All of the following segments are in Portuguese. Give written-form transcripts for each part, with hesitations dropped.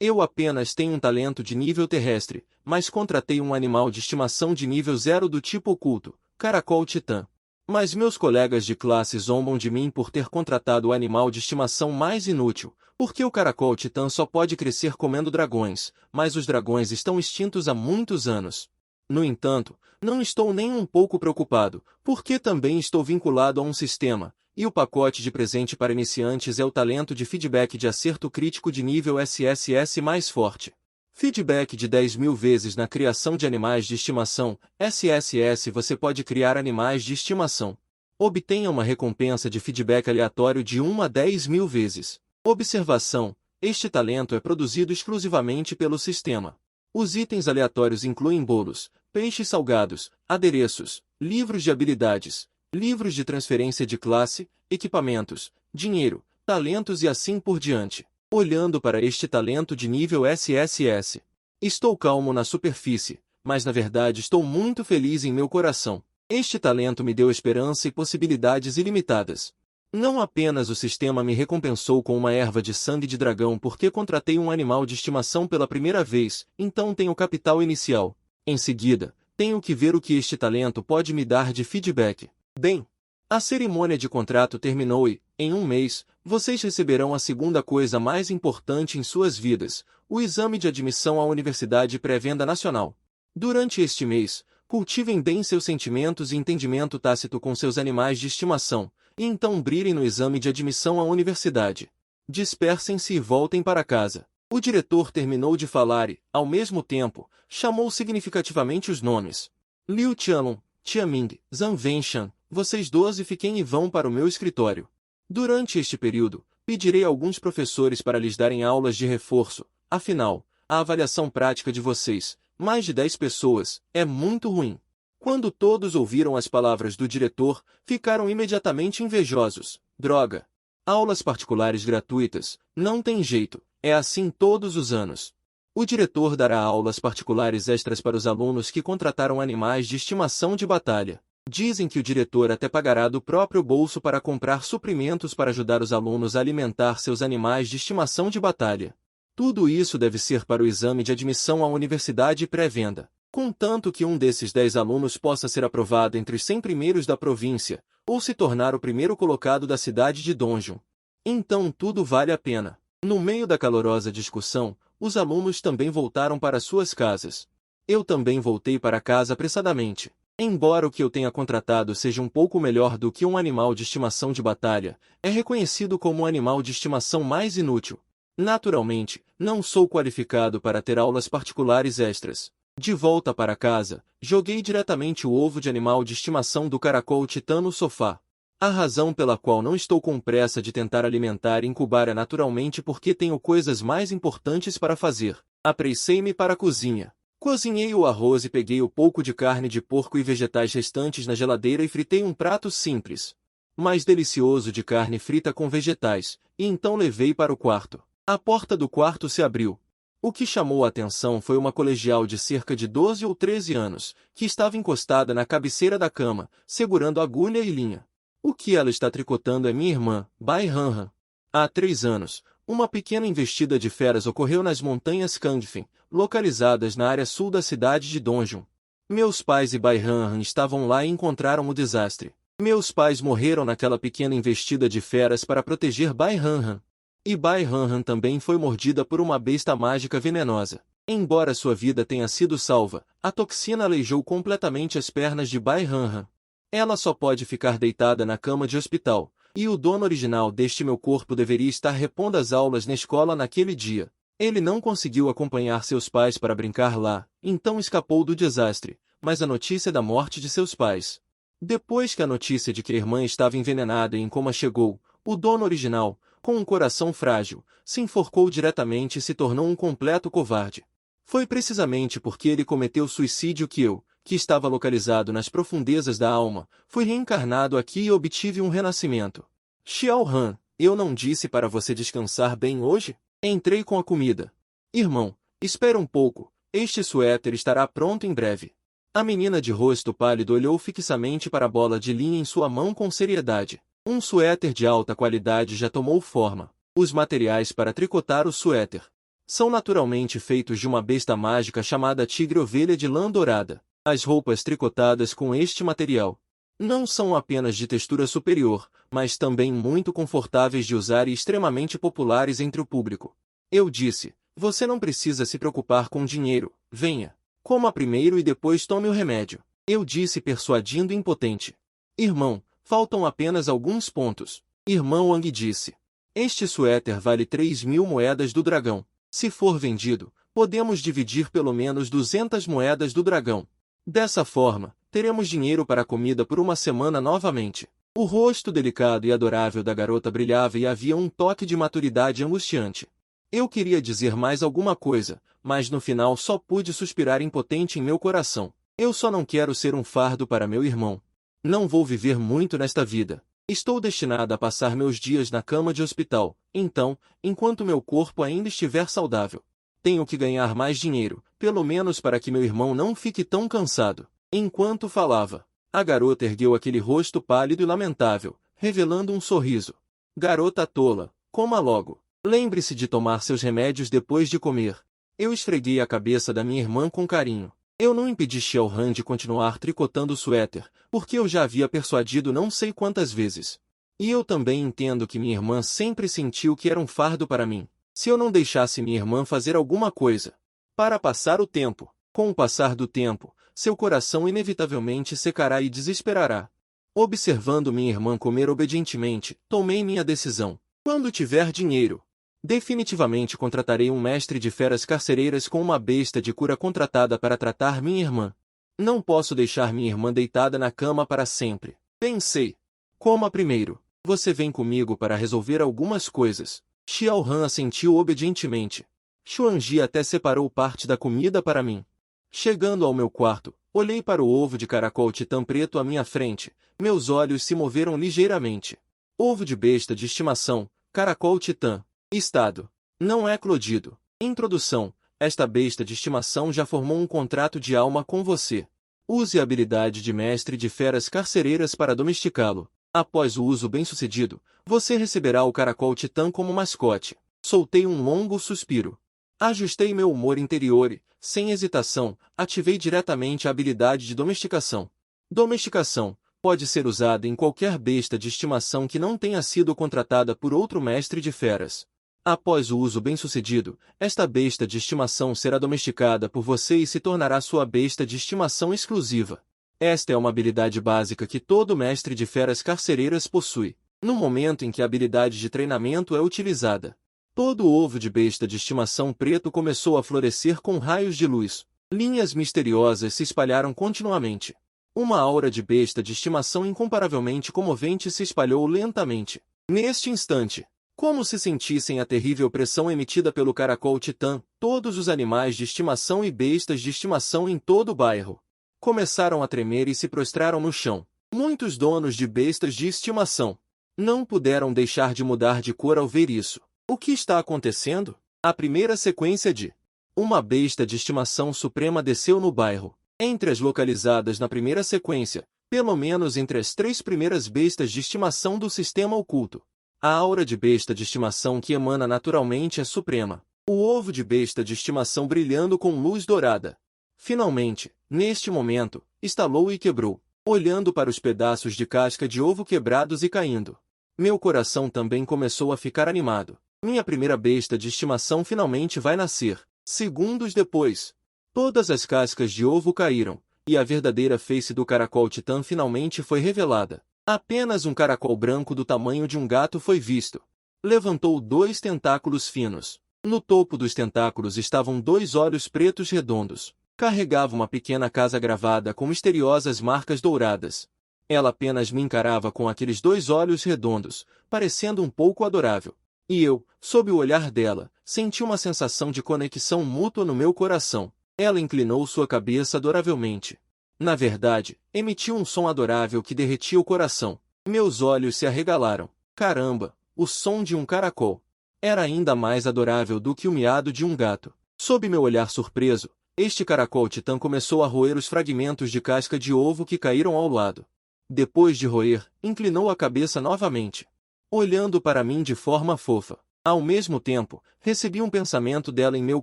Eu apenas tenho um talento de nível terrestre, mas contratei um animal de estimação de nível 0 do tipo oculto, caracol titã. Mas meus colegas de classe zombam de mim por ter contratado o animal de estimação mais inútil, porque o caracol titã só pode crescer comendo dragões, mas os dragões estão extintos há muitos anos. No entanto, não estou nem um pouco preocupado, porque também estou vinculado a um sistema, e o pacote de presente para iniciantes é o talento de feedback de acerto crítico de nível SSS mais forte. Feedback de 10.000 vezes na criação de animais de estimação, SSS. Você pode criar animais de estimação. Obtenha uma recompensa de feedback aleatório de 1 a 10.000 vezes. Observação: este talento é produzido exclusivamente pelo sistema. Os itens aleatórios incluem bolos, peixes salgados, adereços, livros de habilidades, livros de transferência de classe, equipamentos, dinheiro, talentos e assim por diante. Olhando para este talento de nível SSS, estou calmo na superfície, mas na verdade estou muito feliz em meu coração. Este talento me deu esperança e possibilidades ilimitadas. Não apenas o sistema me recompensou com uma erva de sangue de dragão porque contratei um animal de estimação pela primeira vez, então tenho capital inicial. Em seguida, tenho que ver o que este talento pode me dar de feedback. Bem, a cerimônia de contrato terminou e, em um mês, vocês receberão a segunda coisa mais importante em suas vidas, o exame de admissão à Universidade Pré-Venda Nacional. Durante este mês, cultivem bem seus sentimentos e entendimento tácito com seus animais de estimação, e então brilhem no exame de admissão à universidade. Dispersem-se e voltem para casa. O diretor terminou de falar e, ao mesmo tempo, chamou significativamente os nomes. Liu Qianlong, Tiaming, Zhang Weishan, vocês 12 fiquem e vão para o meu escritório. Durante este período, pedirei a alguns professores para lhes darem aulas de reforço, afinal, a avaliação prática de vocês, mais de 10 pessoas, é muito ruim. Quando todos ouviram as palavras do diretor, ficaram imediatamente invejosos. Droga! Aulas particulares gratuitas, não tem jeito, é assim todos os anos. O diretor dará aulas particulares extras para os alunos que contrataram animais de estimação de batalha. Dizem que o diretor até pagará do próprio bolso para comprar suprimentos para ajudar os alunos a alimentar seus animais de estimação de batalha. Tudo isso deve ser para o exame de admissão à universidade pré-venda, contanto que um desses 10 alunos possa ser aprovado entre os 100 primeiros da província, ou se tornar o primeiro colocado da cidade de Donjon. Então tudo vale a pena. No meio da calorosa discussão, os alunos também voltaram para suas casas. Eu também voltei para casa apressadamente. Embora o que eu tenha contratado seja um pouco melhor do que um animal de estimação de batalha, é reconhecido como o animal de estimação mais inútil. Naturalmente, não sou qualificado para ter aulas particulares extras. De volta para casa, joguei diretamente o ovo de animal de estimação do caracol titã no sofá. A razão pela qual não estou com pressa de tentar alimentar e incubar é naturalmente porque tenho coisas mais importantes para fazer. Apressei-me para a cozinha. Cozinhei o arroz e peguei o pouco de carne de porco e vegetais restantes na geladeira e fritei um prato simples, mas delicioso de carne frita com vegetais, e então levei para o quarto. A porta do quarto se abriu. O que chamou a atenção foi uma colegial de cerca de 12 ou 13 anos, que estava encostada na cabeceira da cama, segurando agulha e linha. O que ela está tricotando é minha irmã, Bai Hanhan. Há 3 anos, uma pequena investida de feras ocorreu nas montanhas Kangfin, localizadas na área sul da cidade de Donjon. Meus pais e Bai Hanhan estavam lá e encontraram o desastre. Meus pais morreram naquela pequena investida de feras para proteger Bai Hanhan. E Bai Hanhan também foi mordida por uma besta mágica venenosa. Embora sua vida tenha sido salva, a toxina aleijou completamente as pernas de Bai Hanhan. Ela só pode ficar deitada na cama de hospital, e o dono original deste meu corpo deveria estar repondo as aulas na escola naquele dia. Ele não conseguiu acompanhar seus pais para brincar lá, então escapou do desastre, mas a notícia da morte de seus pais. Depois que a notícia de que a irmã estava envenenada e em coma chegou, o dono original, com um coração frágil, se enforcou diretamente e se tornou um completo covarde. Foi precisamente porque ele cometeu suicídio que eu, que estava localizado nas profundezas da alma, fui reencarnado aqui e obtive um renascimento. Xiao Han, eu não disse para você descansar bem hoje? Entrei com a comida. Irmão, espera um pouco, este suéter estará pronto em breve. A menina de rosto pálido olhou fixamente para a bola de linha em sua mão com seriedade. Um suéter de alta qualidade já tomou forma. Os materiais para tricotar o suéter. São naturalmente feitos de uma besta mágica chamada tigre-ovelha de lã dourada. As roupas tricotadas com este material não são apenas de textura superior, mas também muito confortáveis de usar e extremamente populares entre o público. Eu disse, você não precisa se preocupar com dinheiro, venha. Coma primeiro e depois tome o remédio. Eu disse persuadindo impotente. Irmão, faltam apenas alguns pontos. Irmão Wang disse. Este suéter vale 3.000 moedas do dragão. Se for vendido, podemos dividir pelo menos 200 moedas do dragão. Dessa forma, teremos dinheiro para a comida por uma semana novamente. O rosto delicado e adorável da garota brilhava e havia um toque de maturidade angustiante. Eu queria dizer mais alguma coisa, mas no final só pude suspirar impotente em meu coração. Eu só não quero ser um fardo para meu irmão. Não vou viver muito nesta vida. Estou destinada a passar meus dias na cama de hospital, então, enquanto meu corpo ainda estiver saudável, tenho que ganhar mais dinheiro, pelo menos para que meu irmão não fique tão cansado. Enquanto falava, a garota ergueu aquele rosto pálido e lamentável, revelando um sorriso. Garota tola, coma logo. Lembre-se de tomar seus remédios depois de comer. Eu esfreguei a cabeça da minha irmã com carinho. Eu não impedi Xiaohan de continuar tricotando o suéter, porque eu já havia persuadido não sei quantas vezes. E eu também entendo que minha irmã sempre sentiu que era um fardo para mim. Se eu não deixasse minha irmã fazer alguma coisa para passar o tempo, com o passar do tempo, seu coração inevitavelmente secará e desesperará. Observando minha irmã comer obedientemente, tomei minha decisão. Quando tiver dinheiro, definitivamente contratarei um mestre de feras carcereiras com uma besta de cura contratada para tratar minha irmã. Não posso deixar minha irmã deitada na cama para sempre. Pensei. Coma primeiro. Você vem comigo para resolver algumas coisas. Xiaohan assentiu obedientemente. Xuanji até separou parte da comida para mim. Chegando ao meu quarto, olhei para o ovo de caracol titã preto à minha frente. Meus olhos se moveram ligeiramente. Ovo de besta de estimação, caracol titã. Estado. Não é eclodido. Introdução. Esta besta de estimação já formou um contrato de alma com você. Use a habilidade de mestre de feras carcereiras para domesticá-lo. Após o uso bem-sucedido, você receberá o caracol titã como mascote. Soltei um longo suspiro. Ajustei meu humor interior e, sem hesitação, ativei diretamente a habilidade de domesticação. Domesticação pode ser usada em qualquer besta de estimação que não tenha sido contratada por outro mestre de feras. Após o uso bem-sucedido, esta besta de estimação será domesticada por você e se tornará sua besta de estimação exclusiva. Esta é uma habilidade básica que todo mestre de feras carcereiras possui. No momento em que a habilidade de treinamento é utilizada, todo o ovo de besta de estimação preto começou a florescer com raios de luz. Linhas misteriosas se espalharam continuamente. Uma aura de besta de estimação incomparavelmente comovente se espalhou lentamente. Neste instante, como se sentissem a terrível pressão emitida pelo caracol titã, todos os animais de estimação e bestas de estimação em todo o bairro começaram a tremer e se prostraram no chão. Muitos donos de bestas de estimação não puderam deixar de mudar de cor ao ver isso. O que está acontecendo? A primeira sequência de uma besta de estimação suprema desceu no bairro. Entre as localizadas na primeira sequência, pelo menos entre as 3 primeiras bestas de estimação do sistema oculto, a aura de besta de estimação que emana naturalmente é suprema. O ovo de besta de estimação brilhando com luz dourada. Finalmente, neste momento, estalou e quebrou, olhando para os pedaços de casca de ovo quebrados e caindo. Meu coração também começou a ficar animado. Minha primeira besta de estimação finalmente vai nascer. Segundos depois, todas as cascas de ovo caíram, e a verdadeira face do caracol titã finalmente foi revelada. Apenas um caracol branco do tamanho de um gato foi visto. Levantou 2 tentáculos finos. No topo dos tentáculos estavam 2 olhos pretos redondos. Carregava uma pequena casa gravada com misteriosas marcas douradas. Ela apenas me encarava com aqueles 2 olhos redondos, parecendo um pouco adorável. E eu, sob o olhar dela, senti uma sensação de conexão mútua no meu coração. Ela inclinou sua cabeça adoravelmente. Na verdade, emitiu um som adorável que derretia o coração. Meus olhos se arregalaram. Caramba, o som de um caracol era ainda mais adorável do que o miado de um gato. Sob meu olhar surpreso, este caracol titã começou a roer os fragmentos de casca de ovo que caíram ao lado. Depois de roer, inclinou a cabeça novamente, olhando para mim de forma fofa. Ao mesmo tempo, recebi um pensamento dela em meu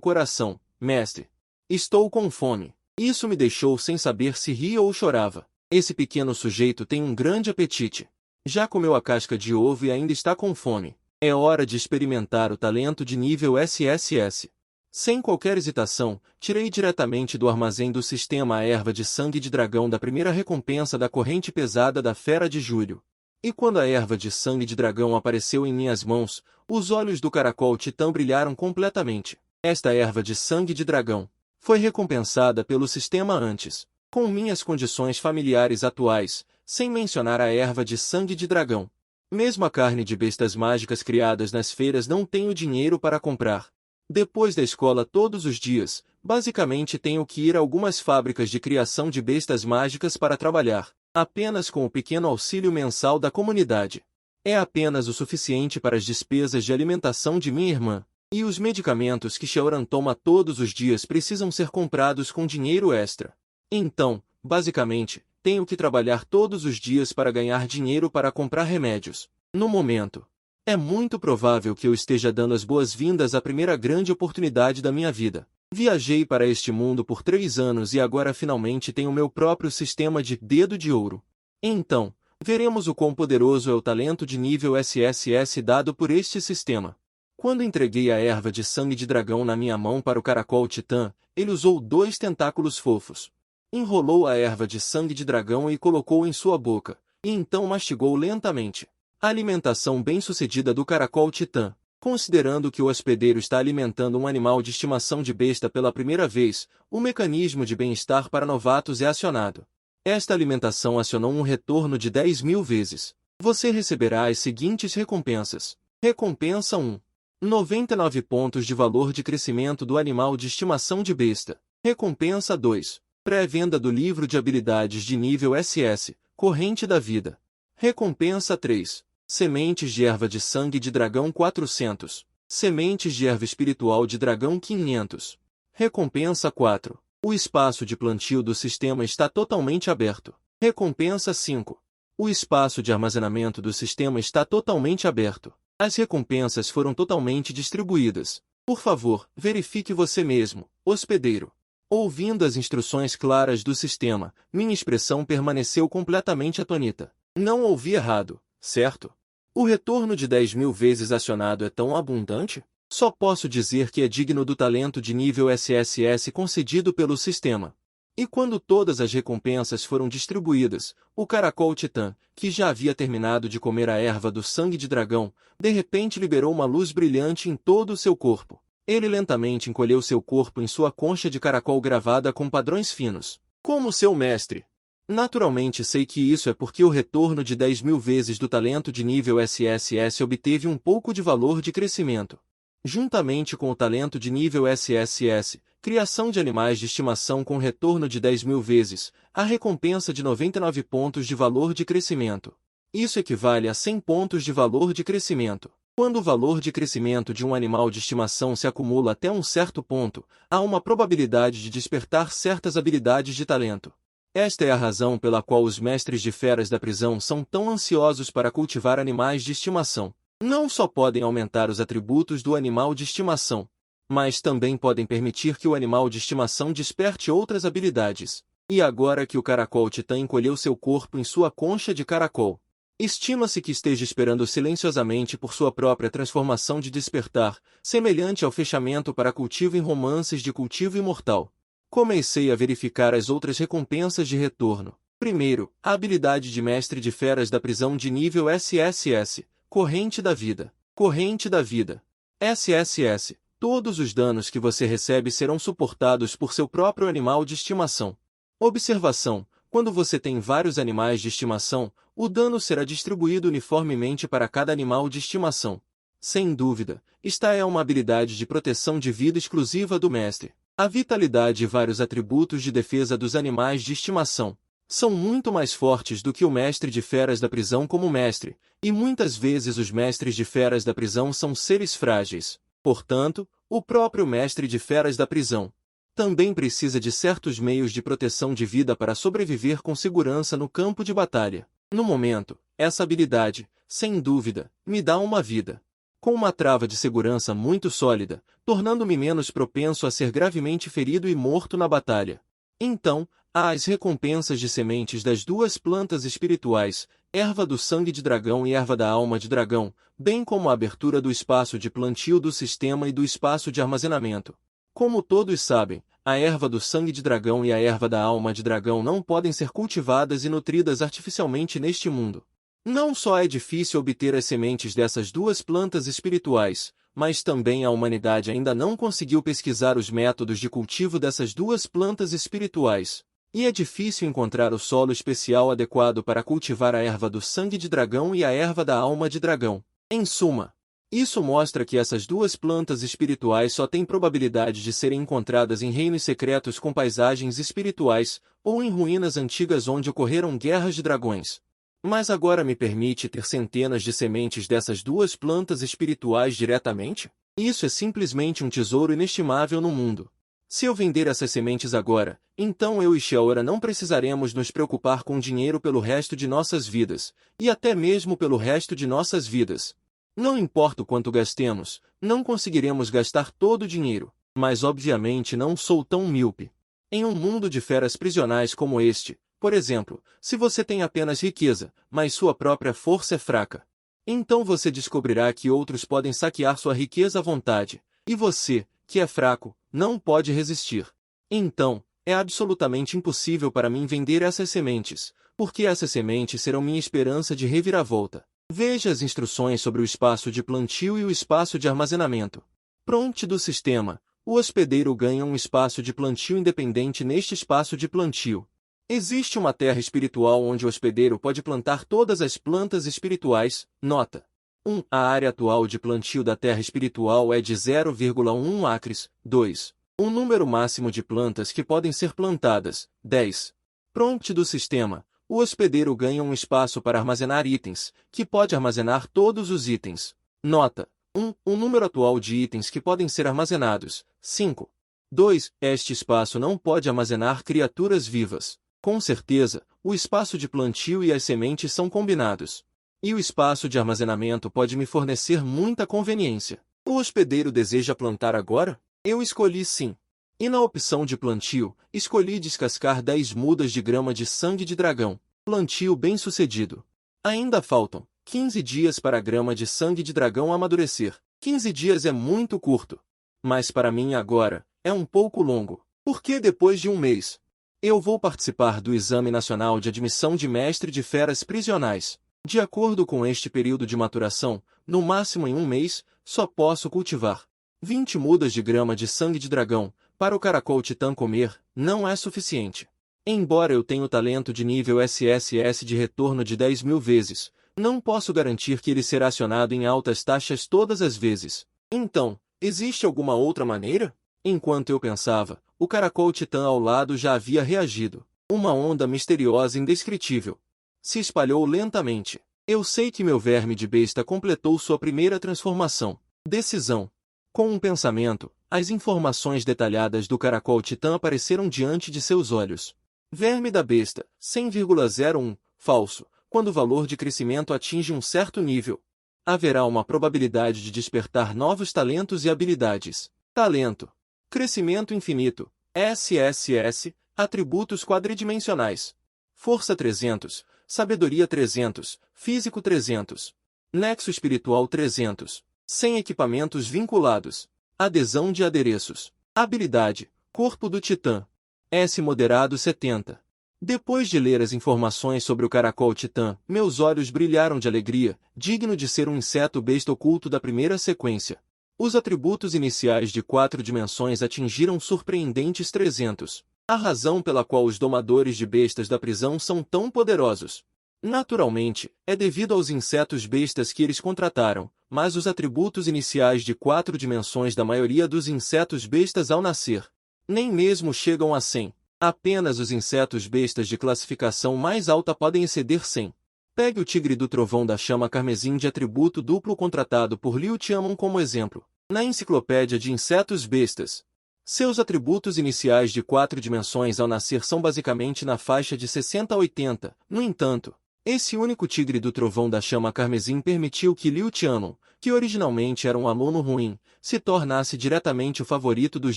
coração: mestre, estou com fome. Isso me deixou sem saber se ria ou chorava. Esse pequeno sujeito tem um grande apetite. Já comeu a casca de ovo e ainda está com fome. É hora de experimentar o talento de nível SSS. Sem qualquer hesitação, tirei diretamente do armazém do sistema a erva de sangue de dragão da primeira recompensa da corrente pesada da Fera de Julho. E quando a erva de sangue de dragão apareceu em minhas mãos, os olhos do caracol titã brilharam completamente. Esta erva de sangue de dragão foi recompensada pelo sistema antes, com minhas condições familiares atuais, sem mencionar a erva de sangue de dragão. Mesmo a carne de bestas mágicas criadas nas feiras não tenho dinheiro para comprar. Depois da escola todos os dias, basicamente tenho que ir a algumas fábricas de criação de bestas mágicas para trabalhar, apenas com o pequeno auxílio mensal da comunidade. É apenas o suficiente para as despesas de alimentação de minha irmã, e os medicamentos que Shaoran toma todos os dias precisam ser comprados com dinheiro extra. Então, basicamente, tenho que trabalhar todos os dias para ganhar dinheiro para comprar remédios. No momento, é muito provável que eu esteja dando as boas-vindas à primeira grande oportunidade da minha vida. Viajei para este mundo por 3 anos e agora finalmente tenho meu próprio sistema de dedo de ouro. Então, veremos o quão poderoso é o talento de nível SSS dado por este sistema. Quando entreguei a erva de sangue de dragão na minha mão para o caracol titã, ele usou 2 tentáculos fofos. Enrolou a erva de sangue de dragão e colocou em sua boca, e então mastigou lentamente. A alimentação bem-sucedida do caracol titã. Considerando que o hospedeiro está alimentando um animal de estimação de besta pela primeira vez, o mecanismo de bem-estar para novatos é acionado. Esta alimentação acionou um retorno de 10.000 vezes. Você receberá as seguintes recompensas. Recompensa 1. 99 pontos de valor de crescimento do animal de estimação de besta. Recompensa 2. Pré-venda do livro de habilidades de nível SS, Corrente da Vida. Recompensa 3. Sementes de erva de sangue de dragão 400. Sementes de erva espiritual de dragão 500. Recompensa 4. O espaço de plantio do sistema está totalmente aberto. Recompensa 5. O espaço de armazenamento do sistema está totalmente aberto. As recompensas foram totalmente distribuídas. Por favor, verifique você mesmo, hospedeiro. Ouvindo as instruções claras do sistema, minha expressão permaneceu completamente atônita. Não ouvi errado, certo? O retorno de 10.000 vezes acionado é tão abundante? Só posso dizer que é digno do talento de nível SSS concedido pelo sistema. E quando todas as recompensas foram distribuídas, o caracol titã, que já havia terminado de comer a erva do sangue de dragão, de repente liberou uma luz brilhante em todo o seu corpo. Ele lentamente encolheu seu corpo em sua concha de caracol gravada com padrões finos. Como seu mestre. Naturalmente sei que isso é porque o retorno de 10.000 vezes do talento de nível SSS obteve um pouco de valor de crescimento. Juntamente com o talento de nível SSS, criação de animais de estimação com retorno de 10.000 vezes, a recompensa de 99 pontos de valor de crescimento. Isso equivale a 100 pontos de valor de crescimento. Quando o valor de crescimento de um animal de estimação se acumula até um certo ponto, há uma probabilidade de despertar certas habilidades de talento. Esta é a razão pela qual os mestres de feras da prisão são tão ansiosos para cultivar animais de estimação. Não só podem aumentar os atributos do animal de estimação, mas também podem permitir que o animal de estimação desperte outras habilidades. E agora que o caracol titã encolheu seu corpo em sua concha de caracol, estima-se que esteja esperando silenciosamente por sua própria transformação de despertar, semelhante ao fechamento para cultivo em romances de cultivo imortal. Comecei a verificar as outras recompensas de retorno. Primeiro, a habilidade de mestre de feras da prisão de nível SSS, Corrente da Vida. Corrente da Vida. SSS. Todos os danos que você recebe serão suportados por seu próprio animal de estimação. Observação: quando você tem vários animais de estimação, o dano será distribuído uniformemente para cada animal de estimação. Sem dúvida, esta é uma habilidade de proteção de vida exclusiva do mestre. A vitalidade e vários atributos de defesa dos animais de estimação são muito mais fortes do que o mestre de feras da prisão como mestre, e muitas vezes os mestres de feras da prisão são seres frágeis. Portanto, o próprio mestre de feras da prisão também precisa de certos meios de proteção de vida para sobreviver com segurança no campo de batalha. No momento, essa habilidade, sem dúvida, me dá uma vida. com uma trava de segurança muito sólida, tornando-me menos propenso a ser gravemente ferido e morto na batalha. Então, há as recompensas de sementes das duas plantas espirituais, erva do sangue de dragão e erva da alma de dragão, bem como a abertura do espaço de plantio do sistema e do espaço de armazenamento. Como todos sabem, a erva do sangue de dragão e a erva da alma de dragão não podem ser cultivadas e nutridas artificialmente neste mundo. Não só é difícil obter as sementes dessas duas plantas espirituais, mas também a humanidade ainda não conseguiu pesquisar os métodos de cultivo dessas duas plantas espirituais. E é difícil encontrar o solo especial adequado para cultivar a erva do sangue de dragão e a erva da alma de dragão. Em suma, isso mostra que essas duas plantas espirituais só têm probabilidade de serem encontradas em reinos secretos com paisagens espirituais, ou em ruínas antigas onde ocorreram guerras de dragões. Mas agora me permite ter centenas de sementes dessas duas plantas espirituais diretamente? Isso é simplesmente um tesouro inestimável no mundo. Se eu vender essas sementes agora, então eu e Xiaora não precisaremos nos preocupar com dinheiro pelo resto de nossas vidas, e até mesmo pelo resto de nossas vidas. Não importa o quanto gastemos, não conseguiremos gastar todo o dinheiro, mas obviamente não sou tão míope. Em um mundo de feras prisionais como este, por exemplo, se você tem apenas riqueza, mas sua própria força é fraca, então você descobrirá que outros podem saquear sua riqueza à vontade, e você, que é fraco, não pode resistir. Então, é absolutamente impossível para mim vender essas sementes, porque essas sementes serão minha esperança de reviravolta. Veja as instruções sobre o espaço de plantio e o espaço de armazenamento. Prompt do sistema. O hospedeiro ganha um espaço de plantio independente neste espaço de plantio. Existe uma terra espiritual onde o hospedeiro pode plantar todas as plantas espirituais. Nota: 1. A área atual de plantio da terra espiritual é de 0,1 acres. 2. Um número máximo de plantas que podem ser plantadas. 10. Prompt do sistema. O hospedeiro ganha um espaço para armazenar itens, que pode armazenar todos os itens. Nota: 1. O número atual de itens que podem ser armazenados. 5. 2. Este espaço não pode armazenar criaturas vivas. Com certeza, o espaço de plantio e as sementes são combinados. E o espaço de armazenamento pode me fornecer muita conveniência. O hospedeiro deseja plantar agora? Eu escolhi sim. E na opção de plantio, escolhi descascar 10 mudas de grama de sangue de dragão. Plantio bem-sucedido. Ainda faltam 15 dias para a grama de sangue de dragão amadurecer. 15 dias é muito curto. Mas para mim agora, é um pouco longo. Porque depois de um mês, eu vou participar do Exame Nacional de Admissão de Mestre de Feras Prisionais. De acordo com este período de maturação, no máximo em um mês, só posso cultivar 20 mudas de grama de sangue de dragão. Para o caracol titã comer, não é suficiente. Embora eu tenha o talento de nível SSS de retorno de 10.000 vezes, não posso garantir que ele será acionado em altas taxas todas as vezes. Então, existe alguma outra maneira? Enquanto eu pensava, o caracol titã ao lado já havia reagido. Uma onda misteriosa e indescritível se espalhou lentamente. Eu sei que meu verme de besta completou sua primeira transformação. Decisão. Com um pensamento, as informações detalhadas do caracol titã apareceram diante de seus olhos. Verme da besta, 100,01, falso. Quando o valor de crescimento atinge um certo nível, haverá uma probabilidade de despertar novos talentos e habilidades. Talento. Crescimento infinito. SSS. Atributos quadridimensionais. Força 300. Sabedoria 300. Físico 300. Nexo espiritual 300. Sem equipamentos vinculados. Adesão de adereços. Habilidade. Corpo do Titã. S moderado 70. Depois de ler as informações sobre o caracol titã, meus olhos brilharam de alegria, digno de ser um inseto besta oculto da primeira sequência. Os atributos iniciais de 4 dimensões atingiram surpreendentes 300. A razão pela qual os domadores de bestas da prisão são tão poderosos. Naturalmente, é devido aos insetos bestas que eles contrataram, mas os atributos iniciais de 4 dimensões da maioria dos insetos bestas ao nascer nem mesmo chegam a 100. Apenas os insetos bestas de classificação mais alta podem exceder 100. Pegue o tigre do trovão da chama carmesim de atributo duplo contratado por Liu Tianmon como exemplo. Na enciclopédia de insetos bestas, seus atributos iniciais de 4 dimensões ao nascer são basicamente na faixa de 60 a 80. No entanto, Esse único tigre do trovão da chama carmesim permitiu que Liu Tianlong, que originalmente era um aluno ruim, se tornasse diretamente o favorito dos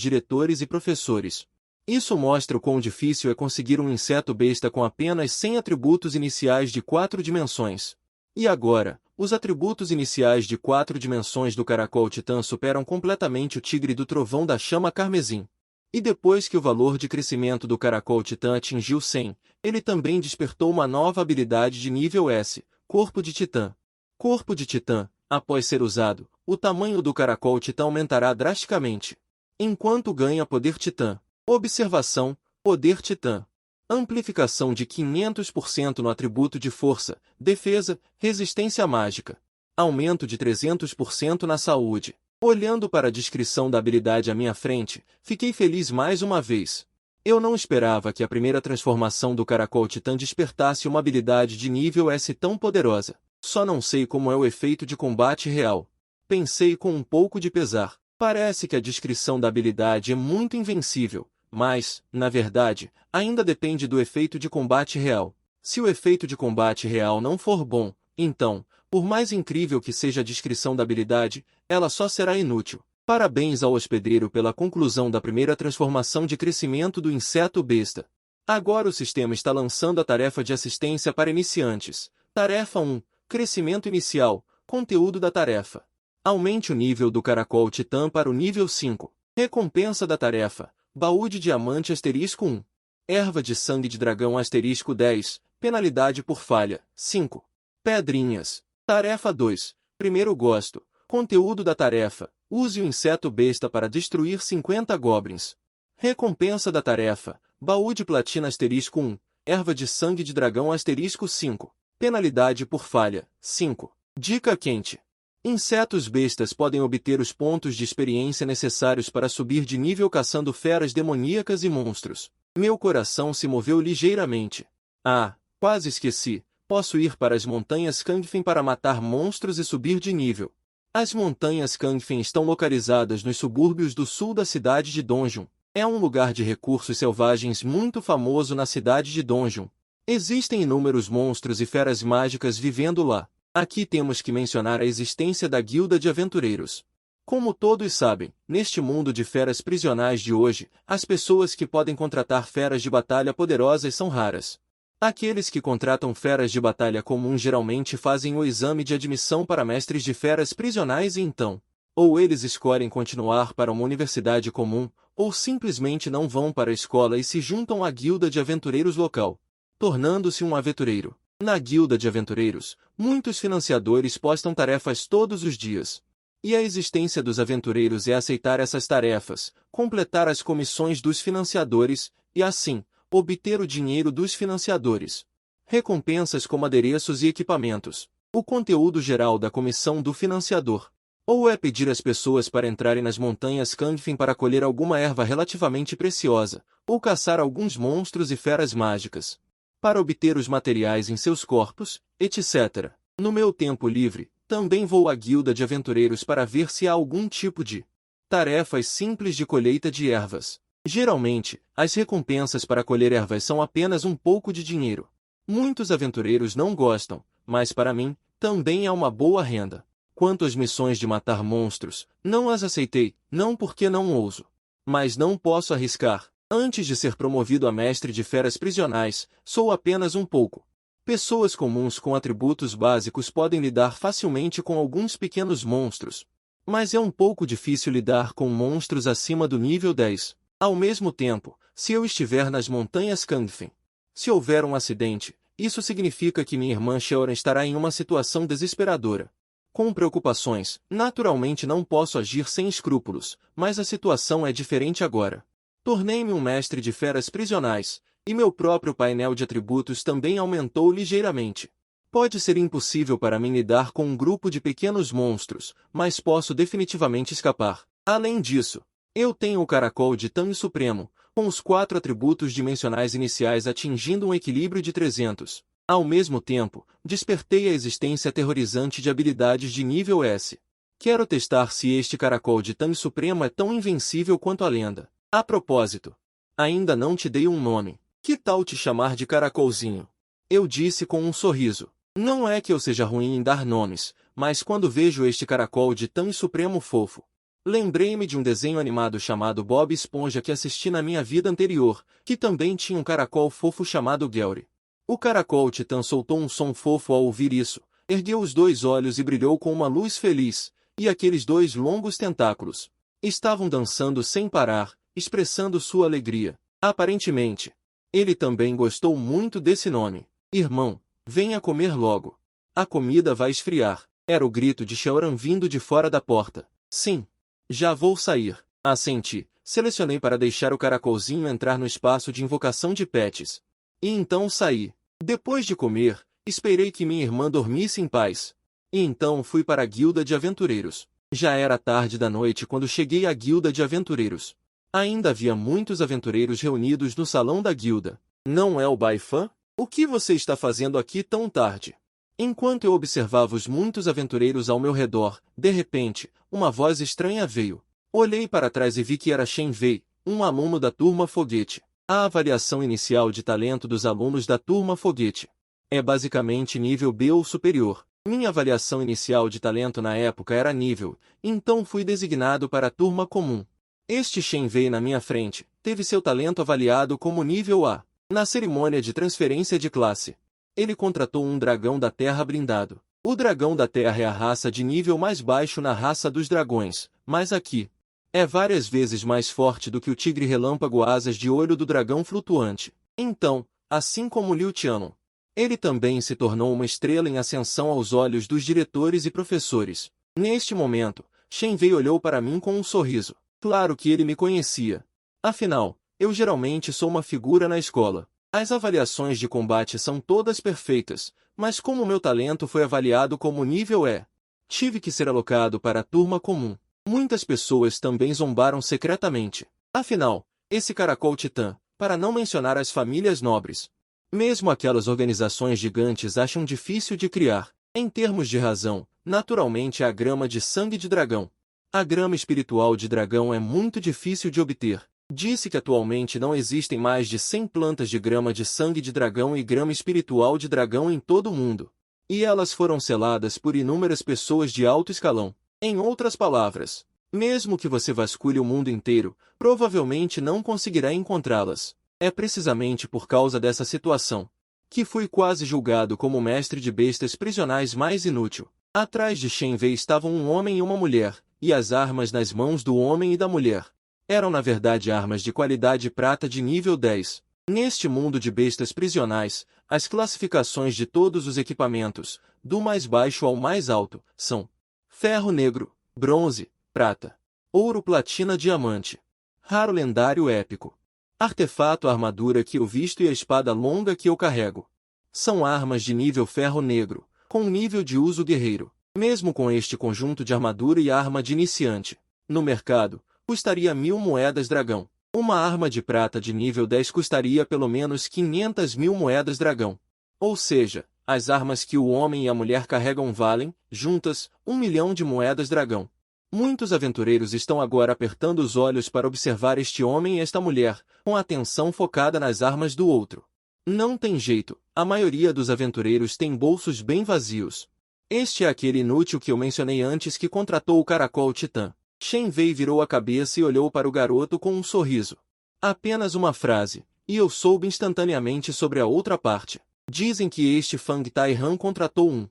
diretores e professores. Isso mostra o quão difícil é conseguir um inseto besta com apenas 100 atributos iniciais de 4 dimensões. E agora, os atributos iniciais de 4 dimensões do caracol titã superam completamente o tigre do trovão da chama carmesim. E depois que o valor de crescimento do caracol titã atingiu 100, ele também despertou uma nova habilidade de nível S, Corpo de Titã. Corpo de Titã, após ser usado, o tamanho do caracol titã aumentará drasticamente. Enquanto ganha Poder Titã. Observação: Poder Titã. Amplificação de 500% no atributo de Força, Defesa, Resistência Mágica. Aumento de 300% na Saúde. Olhando para a descrição da habilidade à minha frente, fiquei feliz mais uma vez. Eu não esperava que a primeira transformação do Caracol Titã despertasse uma habilidade de nível S tão poderosa. Só não sei como é o efeito de combate real. Pensei com um pouco de pesar. Parece que a descrição da habilidade é muito invencível, mas, na verdade, ainda depende do efeito de combate real. Se o efeito de combate real não for bom, então, por mais incrível que seja a descrição da habilidade, ela só será inútil. Parabéns ao hospedeiro pela conclusão da primeira transformação de crescimento do inseto besta. Agora o sistema está lançando a tarefa de assistência para iniciantes. Tarefa 1. Crescimento inicial. Conteúdo da tarefa. Aumente o nível do caracol titã para o nível 5. Recompensa da tarefa. Baú de diamante asterisco 1. Erva de sangue de dragão asterisco 10. Penalidade por falha. 5. Pedrinhas. Tarefa 2. Primeiro gosto. Conteúdo da tarefa. Use o inseto besta para destruir 50 goblins. Recompensa da tarefa. Baú de platina asterisco 1. Erva de sangue de dragão asterisco 5. Penalidade por falha. 5. Dica quente. Insetos bestas podem obter os pontos de experiência necessários para subir de nível caçando feras demoníacas e monstros. Meu coração se moveu ligeiramente. Ah, quase esqueci. Posso ir para as montanhas Kangfen para matar monstros e subir de nível. As montanhas Kangfen estão localizadas nos subúrbios do sul da cidade de Dongjun. É um lugar de recursos selvagens muito famoso na cidade de Dongjun. Existem inúmeros monstros e feras mágicas vivendo lá. Aqui temos que mencionar a existência da Guilda de Aventureiros. Como todos sabem, neste mundo de feras prisionais de hoje, as pessoas que podem contratar feras de batalha poderosas são raras. Aqueles que contratam feras de batalha comum geralmente fazem o exame de admissão para mestres de feras prisionais e então, ou eles escolhem continuar para uma universidade comum, ou simplesmente não vão para a escola e se juntam à Guilda de Aventureiros local, tornando-se um aventureiro. Na Guilda de Aventureiros, muitos financiadores postam tarefas todos os dias. E a existência dos aventureiros é aceitar essas tarefas, completar as comissões dos financiadores, e assim, obter o dinheiro dos financiadores. Recompensas como adereços e equipamentos. O conteúdo geral da comissão do financiador. Ou é pedir às pessoas para entrarem nas montanhas Kangfen para colher alguma erva relativamente preciosa, ou caçar alguns monstros e feras mágicas, para obter os materiais em seus corpos, etc. No meu tempo livre, também vou à Guilda de Aventureiros para ver se há algum tipo de tarefas simples de colheita de ervas. Geralmente, as recompensas para colher ervas são apenas um pouco de dinheiro. Muitos aventureiros não gostam, mas para mim, também é uma boa renda. Quanto às missões de matar monstros, não as aceitei, não porque não ouso. Mas não posso arriscar. Antes de ser promovido a mestre de feras prisionais, sou apenas um pouco. Pessoas comuns com atributos básicos podem lidar facilmente com alguns pequenos monstros. Mas é um pouco difícil lidar com monstros acima do nível 10. Ao mesmo tempo, se eu estiver nas montanhas Kangfen, se houver um acidente, isso significa que minha irmã Shaoran estará em uma situação desesperadora. Com preocupações, naturalmente não posso agir sem escrúpulos, mas a situação é diferente agora. Tornei-me um mestre de feras prisionais, e meu próprio painel de atributos também aumentou ligeiramente. Pode ser impossível para mim lidar com um grupo de pequenos monstros, mas posso definitivamente escapar. Além disso, eu tenho o caracol de Tang Supremo, com os 4 atributos dimensionais iniciais atingindo um equilíbrio de 300. Ao mesmo tempo, despertei a existência aterrorizante de habilidades de nível S. Quero testar se este caracol de Tang Supremo é tão invencível quanto a lenda. A propósito, ainda não te dei um nome. Que tal te chamar de Caracolzinho? Eu disse com um sorriso. Não é que eu seja ruim em dar nomes, mas quando vejo este caracol de tão supremo fofo, lembrei-me de um desenho animado chamado Bob Esponja que assisti na minha vida anterior, que também tinha um caracol fofo chamado Gary. O caracol titã soltou um som fofo ao ouvir isso, ergueu os dois olhos e brilhou com uma luz feliz, e aqueles dois longos tentáculos estavam dançando sem parar, expressando sua alegria. Aparentemente, ele também gostou muito desse nome. Irmão, venha comer logo. A comida vai esfriar. Era o grito de Shaoran vindo de fora da porta. Sim. Já vou sair. Assenti. Selecionei para deixar o caracolzinho entrar no espaço de invocação de pets. E então saí. Depois de comer, esperei que minha irmã dormisse em paz. E então fui para a guilda de aventureiros. Já era tarde da noite quando cheguei à guilda de aventureiros. Ainda havia muitos aventureiros reunidos no salão da guilda. Não é o Baifan? O que você está fazendo aqui tão tarde? Enquanto eu observava os muitos aventureiros ao meu redor, de repente, uma voz estranha veio. Olhei para trás e vi que era Shen Wei, um aluno da turma Foguete. A avaliação inicial de talento dos alunos da turma Foguete é basicamente nível B ou superior. Minha avaliação inicial de talento na época era nível, então fui designado para a turma comum. Este Shen Wei na minha frente teve seu talento avaliado como nível A. Na cerimônia de transferência de classe, ele contratou um dragão da Terra blindado. O dragão da Terra é a raça de nível mais baixo na raça dos dragões, mas aqui é várias vezes mais forte do que o tigre relâmpago asas de olho do dragão flutuante. Então, assim como Liu Tianon, ele também se tornou uma estrela em ascensão aos olhos dos diretores e professores. Neste momento, Shen Wei olhou para mim com um sorriso. Claro que ele me conhecia. Afinal, eu geralmente sou uma figura na escola. As avaliações de combate são todas perfeitas, mas como meu talento foi avaliado como nível E, tive que ser alocado para a turma comum. Muitas pessoas também zombaram secretamente. Afinal, esse caracol titã, para não mencionar as famílias nobres, mesmo aquelas organizações gigantes acham difícil de criar. Em termos de razão, naturalmente a grama de sangue de dragão. A grama espiritual de dragão é muito difícil de obter. Disse que atualmente não existem mais de 100 plantas de grama de sangue de dragão e grama espiritual de dragão em todo o mundo. E elas foram seladas por inúmeras pessoas de alto escalão. Em outras palavras, mesmo que você vasculhe o mundo inteiro, provavelmente não conseguirá encontrá-las. É precisamente por causa dessa situação que fui quase julgado como o mestre de bestas prisionais mais inútil. Atrás de Shen Wei estavam um homem e uma mulher, e as armas nas mãos do homem e da mulher eram na verdade armas de qualidade prata de nível 10. Neste mundo de bestas prisionais, as classificações de todos os equipamentos, do mais baixo ao mais alto, são ferro negro, bronze, prata, ouro, platina, diamante, raro, lendário, épico. Artefato, a armadura que eu visto e a espada longa que eu carrego. São armas de nível ferro negro, com nível de uso guerreiro. Mesmo com este conjunto de armadura e arma de iniciante, no mercado, custaria 1000 moedas dragão. Uma arma de prata de nível 10 custaria pelo menos 500.000 moedas dragão. Ou seja, as armas que o homem e a mulher carregam valem, juntas, 1 milhão de moedas dragão. Muitos aventureiros estão agora apertando os olhos para observar este homem e esta mulher, com a atenção focada nas armas do outro. Não tem jeito, a maioria dos aventureiros tem bolsos bem vazios. Este é aquele inútil que eu mencionei antes que contratou o caracol titã. Shen Wei virou a cabeça e olhou para o garoto com um sorriso. Apenas uma frase, e eu soube instantaneamente sobre a outra parte. Dizem que este Fang Tai-Han contratou um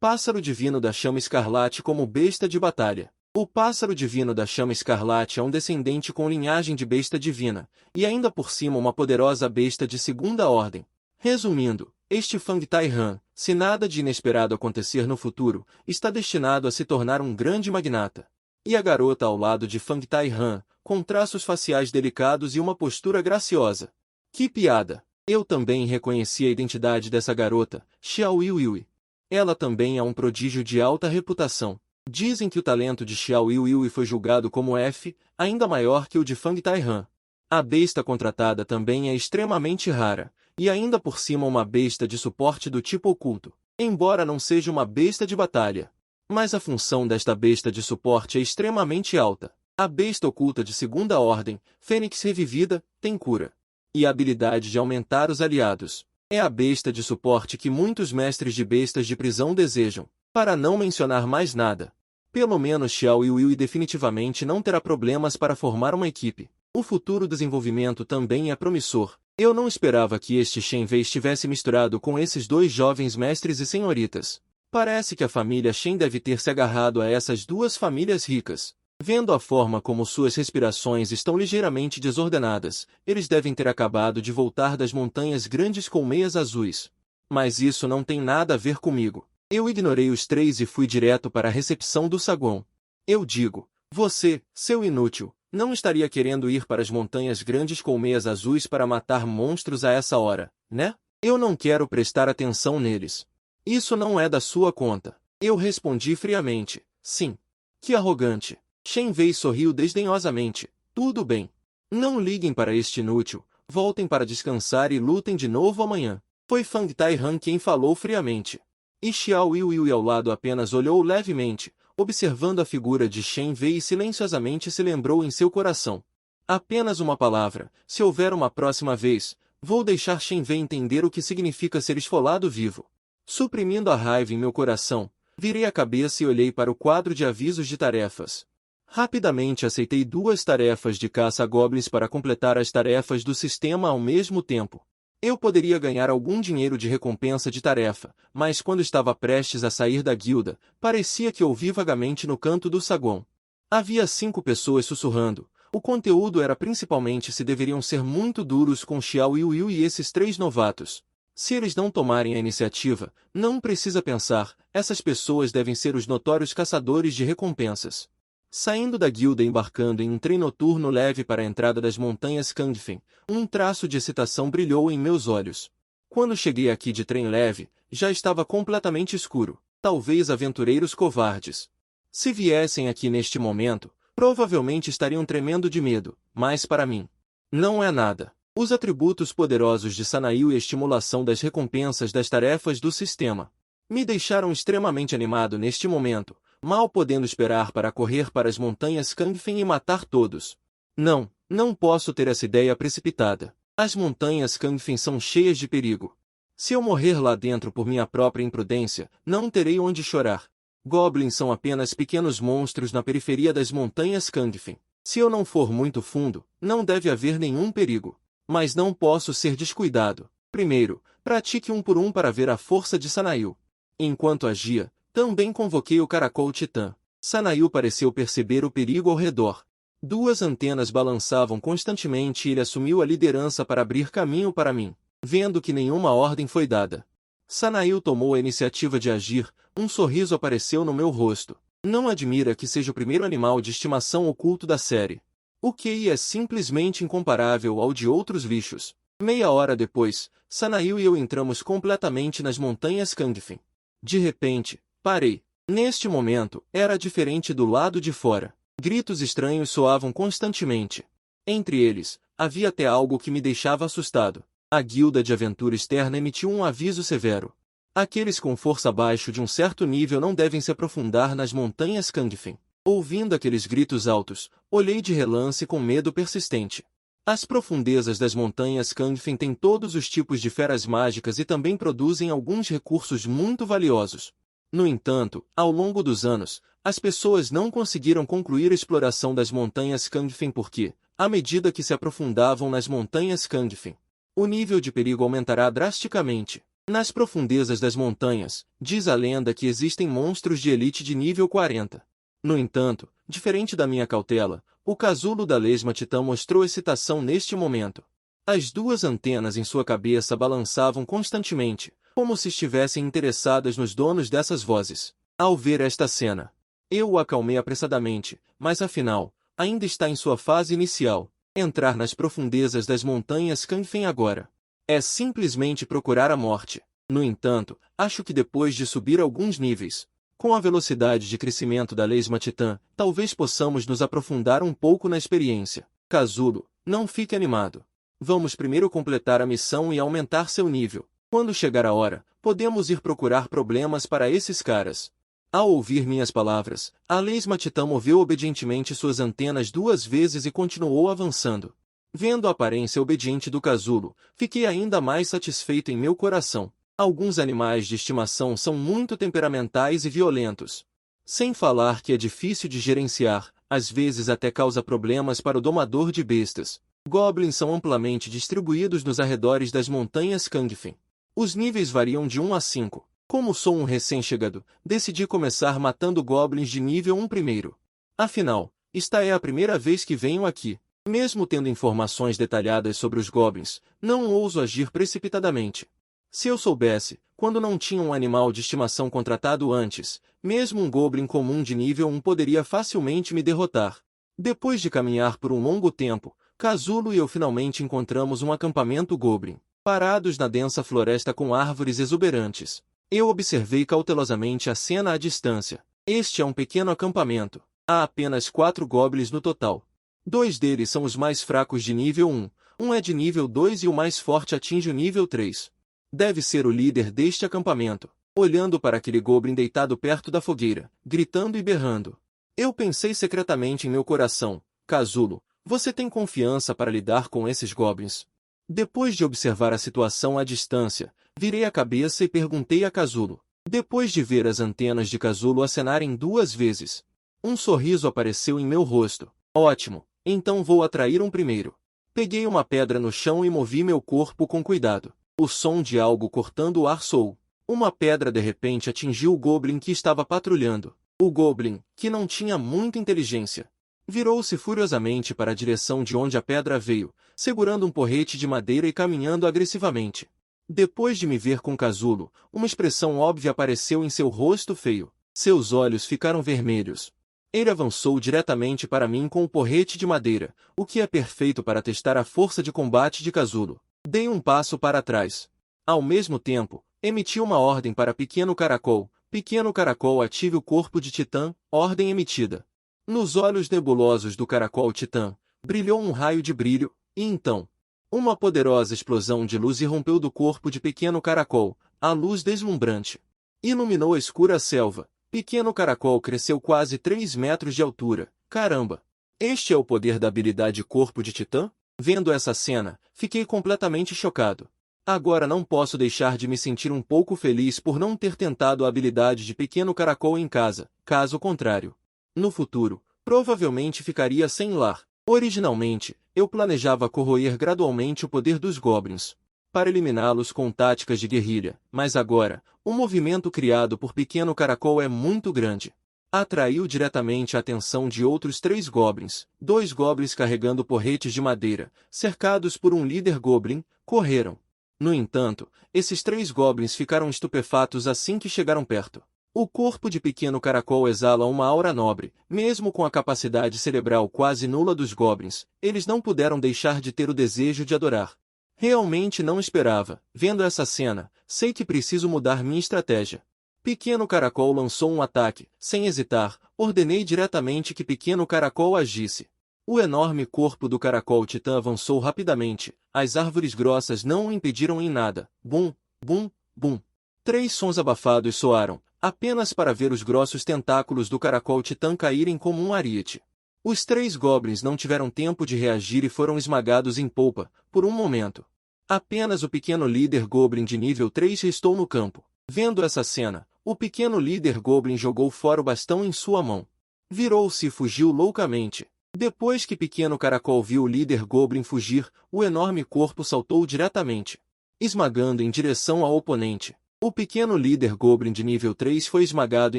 pássaro divino da chama escarlate como besta de batalha. O pássaro divino da chama escarlate é um descendente com linhagem de besta divina, e ainda por cima uma poderosa besta de segunda ordem. Resumindo, este Fang Tai-Han, se nada de inesperado acontecer no futuro, está destinado a se tornar um grande magnata. E a garota ao lado de Fang Tai-Han, com traços faciais delicados e uma postura graciosa. Que piada! Eu também reconheci a identidade dessa garota, Xiao Yuyi. Ela também é um prodígio de alta reputação. Dizem que o talento de Xiao Yuyi foi julgado como F, ainda maior que o de Fang Tai-Han. A besta contratada também é extremamente rara, e ainda por cima uma besta de suporte do tipo oculto, embora não seja uma besta de batalha. Mas a função desta besta de suporte é extremamente alta. A besta oculta de segunda ordem, Fênix revivida, tem cura e a habilidade de aumentar os aliados. É a besta de suporte que muitos mestres de bestas de prisão desejam, para não mencionar mais nada. Pelo menos Xiao Yui definitivamente não terá problemas para formar uma equipe. O futuro desenvolvimento também é promissor. Eu não esperava que este Shen Wei estivesse misturado com esses dois jovens mestres e senhoritas. Parece que a família Shen deve ter se agarrado a essas duas famílias ricas. Vendo a forma como suas respirações estão ligeiramente desordenadas, eles devem ter acabado de voltar das montanhas grandes com meias azuis. Mas isso não tem nada a ver comigo. Eu ignorei os três e fui direto para a recepção do saguão. Eu digo, você, seu inútil, não estaria querendo ir para as montanhas grandes com meias azuis para matar monstros a essa hora, né? Eu não quero prestar atenção neles. Isso não é da sua conta. Eu respondi friamente, sim. Que arrogante. Shen Wei sorriu desdenhosamente. Tudo bem. Não liguem para este inútil, voltem para descansar e lutem de novo amanhã. Foi Fang Taihan quem falou friamente. E Xiao Yui ao lado apenas olhou levemente, observando a figura de Shen Wei e silenciosamente se lembrou em seu coração. Apenas uma palavra, se houver uma próxima vez, vou deixar Shen Wei entender o que significa ser esfolado vivo. Suprimindo a raiva em meu coração, virei a cabeça e olhei para o quadro de avisos de tarefas. Rapidamente aceitei 2 tarefas de caça a goblins para completar as tarefas do sistema ao mesmo tempo. Eu poderia ganhar algum dinheiro de recompensa de tarefa, mas quando estava prestes a sair da guilda, parecia que ouvi vagamente no canto do saguão. Havia 5 pessoas sussurrando. O conteúdo era principalmente se deveriam ser muito duros com Xiao Yui e esses 3 novatos. Se eles não tomarem a iniciativa, não precisa pensar, essas pessoas devem ser os notórios caçadores de recompensas. Saindo da guilda e embarcando em um trem noturno leve para a entrada das montanhas Kangfen, um traço de excitação brilhou em meus olhos. Quando cheguei aqui de trem leve, já estava completamente escuro. Talvez aventureiros covardes. Se viessem aqui neste momento, provavelmente estariam tremendo de medo, mas para mim, não é nada. Os atributos poderosos de Sanail e a estimulação das recompensas das tarefas do sistema me deixaram extremamente animado neste momento, mal podendo esperar para correr para as montanhas Kangfen e matar todos. Não posso ter essa ideia precipitada. As montanhas Kangfen são cheias de perigo. Se eu morrer lá dentro por minha própria imprudência, não terei onde chorar. Goblins são apenas pequenos monstros na periferia das montanhas Kangfen. Se eu não for muito fundo, não deve haver nenhum perigo. Mas não posso ser descuidado. Primeiro, pratique 1 por 1 para ver a força de Sanail. Enquanto agia, também convoquei o caracol titã. Sanail pareceu perceber o perigo ao redor. 2 antenas balançavam constantemente e ele assumiu a liderança para abrir caminho para mim. Vendo que nenhuma ordem foi dada, Sanail tomou a iniciativa de agir, um sorriso apareceu no meu rosto. Não admira que seja o primeiro animal de estimação oculto da série. O QI é simplesmente incomparável ao de outros bichos. Meia hora depois, Sanail e eu entramos completamente nas montanhas Kangfen. De repente, parei. Neste momento, era diferente do lado de fora. Gritos estranhos soavam constantemente. Entre eles, havia até algo que me deixava assustado. A guilda de aventura externa emitiu um aviso severo. Aqueles com força abaixo de um certo nível não devem se aprofundar nas montanhas Kangfen. Ouvindo aqueles gritos altos, olhei de relance com medo persistente. As profundezas das montanhas Kangfen têm todos os tipos de feras mágicas e também produzem alguns recursos muito valiosos. No entanto, ao longo dos anos, as pessoas não conseguiram concluir a exploração das montanhas Kangfen porque, à medida que se aprofundavam nas montanhas Kangfen, o nível de perigo aumentará drasticamente. Nas profundezas das montanhas, diz a lenda que existem monstros de elite de nível 40. No entanto, diferente da minha cautela, o casulo da lesma titã mostrou excitação neste momento. As 2 antenas em sua cabeça balançavam constantemente, como se estivessem interessadas nos donos dessas vozes. Ao ver esta cena, eu o acalmei apressadamente, mas afinal, ainda está em sua fase inicial. Entrar nas profundezas das montanhas Kangfen agora é simplesmente procurar a morte. No entanto, acho que depois de subir alguns níveis, com a velocidade de crescimento da lesma titã, talvez possamos nos aprofundar um pouco na experiência. Casulo, não fique animado. Vamos primeiro completar a missão e aumentar seu nível. Quando chegar a hora, podemos ir procurar problemas para esses caras. Ao ouvir minhas palavras, a lesma titã moveu obedientemente suas antenas 2 vezes e continuou avançando. Vendo a aparência obediente do casulo, fiquei ainda mais satisfeito em meu coração. Alguns animais de estimação são muito temperamentais e violentos. Sem falar que é difícil de gerenciar, às vezes até causa problemas para o domador de bestas. Goblins são amplamente distribuídos nos arredores das montanhas Kangfin. Os níveis variam de 1 a 5. Como sou um recém-chegado, decidi começar matando goblins de nível 1 primeiro. Afinal, esta é a primeira vez que venho aqui. Mesmo tendo informações detalhadas sobre os goblins, não ouso agir precipitadamente. Se eu soubesse, quando não tinha um animal de estimação contratado antes, mesmo um goblin comum de nível 1 poderia facilmente me derrotar. Depois de caminhar por um longo tempo, Casulo e eu finalmente encontramos um acampamento goblin, parados na densa floresta com árvores exuberantes. Eu observei cautelosamente a cena à distância. Este é um pequeno acampamento. Há apenas 4 goblins no total. 2 deles são os mais fracos de nível 1, um é de nível 2 e o mais forte atinge o nível 3. Deve ser o líder deste acampamento. Olhando para aquele goblin deitado perto da fogueira, gritando e berrando. Eu pensei secretamente em meu coração: Casulo, você tem confiança para lidar com esses goblins? Depois de observar a situação à distância, virei a cabeça e perguntei a Casulo. Depois de ver as antenas de Casulo acenarem 2 vezes, um sorriso apareceu em meu rosto. Ótimo, então vou atrair um primeiro. Peguei uma pedra no chão e movi meu corpo com cuidado. O som de algo cortando o ar soou. Uma pedra de repente atingiu o goblin que estava patrulhando. O goblin, que não tinha muita inteligência, virou-se furiosamente para a direção de onde a pedra veio, segurando um porrete de madeira e caminhando agressivamente. Depois de me ver com Casulo, uma expressão óbvia apareceu em seu rosto feio. Seus olhos ficaram vermelhos. Ele avançou diretamente para mim com o porrete de madeira, o que é perfeito para testar a força de combate de Casulo. Dei um passo para trás. Ao mesmo tempo, emiti uma ordem para Pequeno Caracol. Pequeno Caracol, ative o corpo de Titã. Ordem emitida. Nos olhos nebulosos do Caracol Titã, brilhou um raio de brilho, e então, uma poderosa explosão de luz irrompeu do corpo de Pequeno Caracol. A luz deslumbrante iluminou a escura selva. Pequeno Caracol cresceu quase 3 metros de altura. Caramba! Este é o poder da habilidade Corpo de Titã? Vendo essa cena, fiquei completamente chocado. Agora não posso deixar de me sentir um pouco feliz por não ter tentado a habilidade de Pequeno Caracol em casa, caso contrário, no futuro, provavelmente ficaria sem lar. Originalmente, eu planejava corroer gradualmente o poder dos goblins, para eliminá-los com táticas de guerrilha, mas agora, o movimento criado por Pequeno Caracol é muito grande. Atraiu diretamente a atenção de outros 3 goblins. 2 goblins carregando porretes de madeira, cercados por um líder goblin, correram. No entanto, esses 3 goblins ficaram estupefatos assim que chegaram perto. O corpo de Pequeno Caracol exala uma aura nobre, mesmo com a capacidade cerebral quase nula dos goblins, eles não puderam deixar de ter o desejo de adorar. Realmente não esperava. Vendo essa cena, sei que preciso mudar minha estratégia. Pequeno Caracol lançou um ataque. Sem hesitar, ordenei diretamente que Pequeno Caracol agisse. O enorme corpo do Caracol Titã avançou rapidamente. As árvores grossas não o impediram em nada. Bum, bum, bum. 3 sons abafados soaram, apenas para ver os grossos tentáculos do Caracol Titã caírem como um ariete. Os 3 goblins não tiveram tempo de reagir e foram esmagados em polpa, por um momento. Apenas o pequeno líder goblin de nível 3 restou no campo. Vendo essa cena, o pequeno líder goblin jogou fora o bastão em sua mão. Virou-se e fugiu loucamente. Depois que Pequeno Caracol viu o líder goblin fugir, o enorme corpo saltou diretamente, esmagando em direção ao oponente. O pequeno líder goblin de nível 3 foi esmagado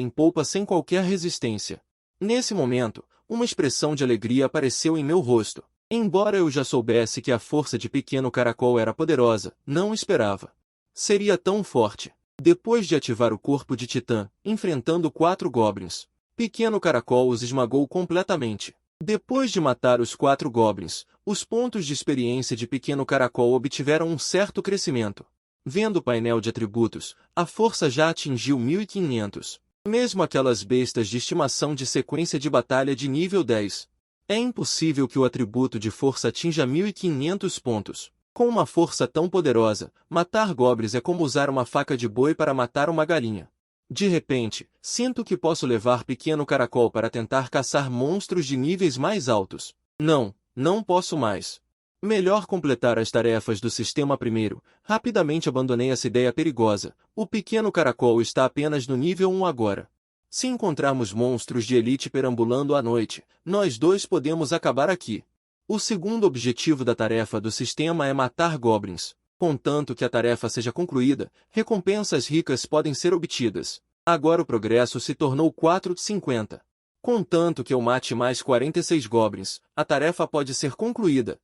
em polpa sem qualquer resistência. Nesse momento, uma expressão de alegria apareceu em meu rosto. Embora eu já soubesse que a força de Pequeno Caracol era poderosa, não esperava seria tão forte. Depois de ativar o corpo de Titã, enfrentando 4 goblins, Pequeno Caracol os esmagou completamente. Depois de matar os 4 goblins, os pontos de experiência de Pequeno Caracol obtiveram um certo crescimento. Vendo o painel de atributos, a força já atingiu 1500. Mesmo aquelas bestas de estimação de sequência de batalha de nível 10. É impossível que o atributo de força atinja 1500 pontos. Com uma força tão poderosa, matar goblins é como usar uma faca de boi para matar uma galinha. De repente, sinto que posso levar Pequeno Caracol para tentar caçar monstros de níveis mais altos. Não, não posso mais. Melhor completar as tarefas do sistema primeiro. Rapidamente abandonei essa ideia perigosa. O pequeno caracol está apenas no nível 1 agora. Se encontrarmos monstros de elite perambulando à noite, nós dois podemos acabar aqui. O segundo objetivo da tarefa do sistema é matar goblins. Contanto que a tarefa seja concluída, recompensas ricas podem ser obtidas. Agora o progresso se tornou 4 de 50. Contanto que eu mate mais 46 goblins, a tarefa pode ser concluída.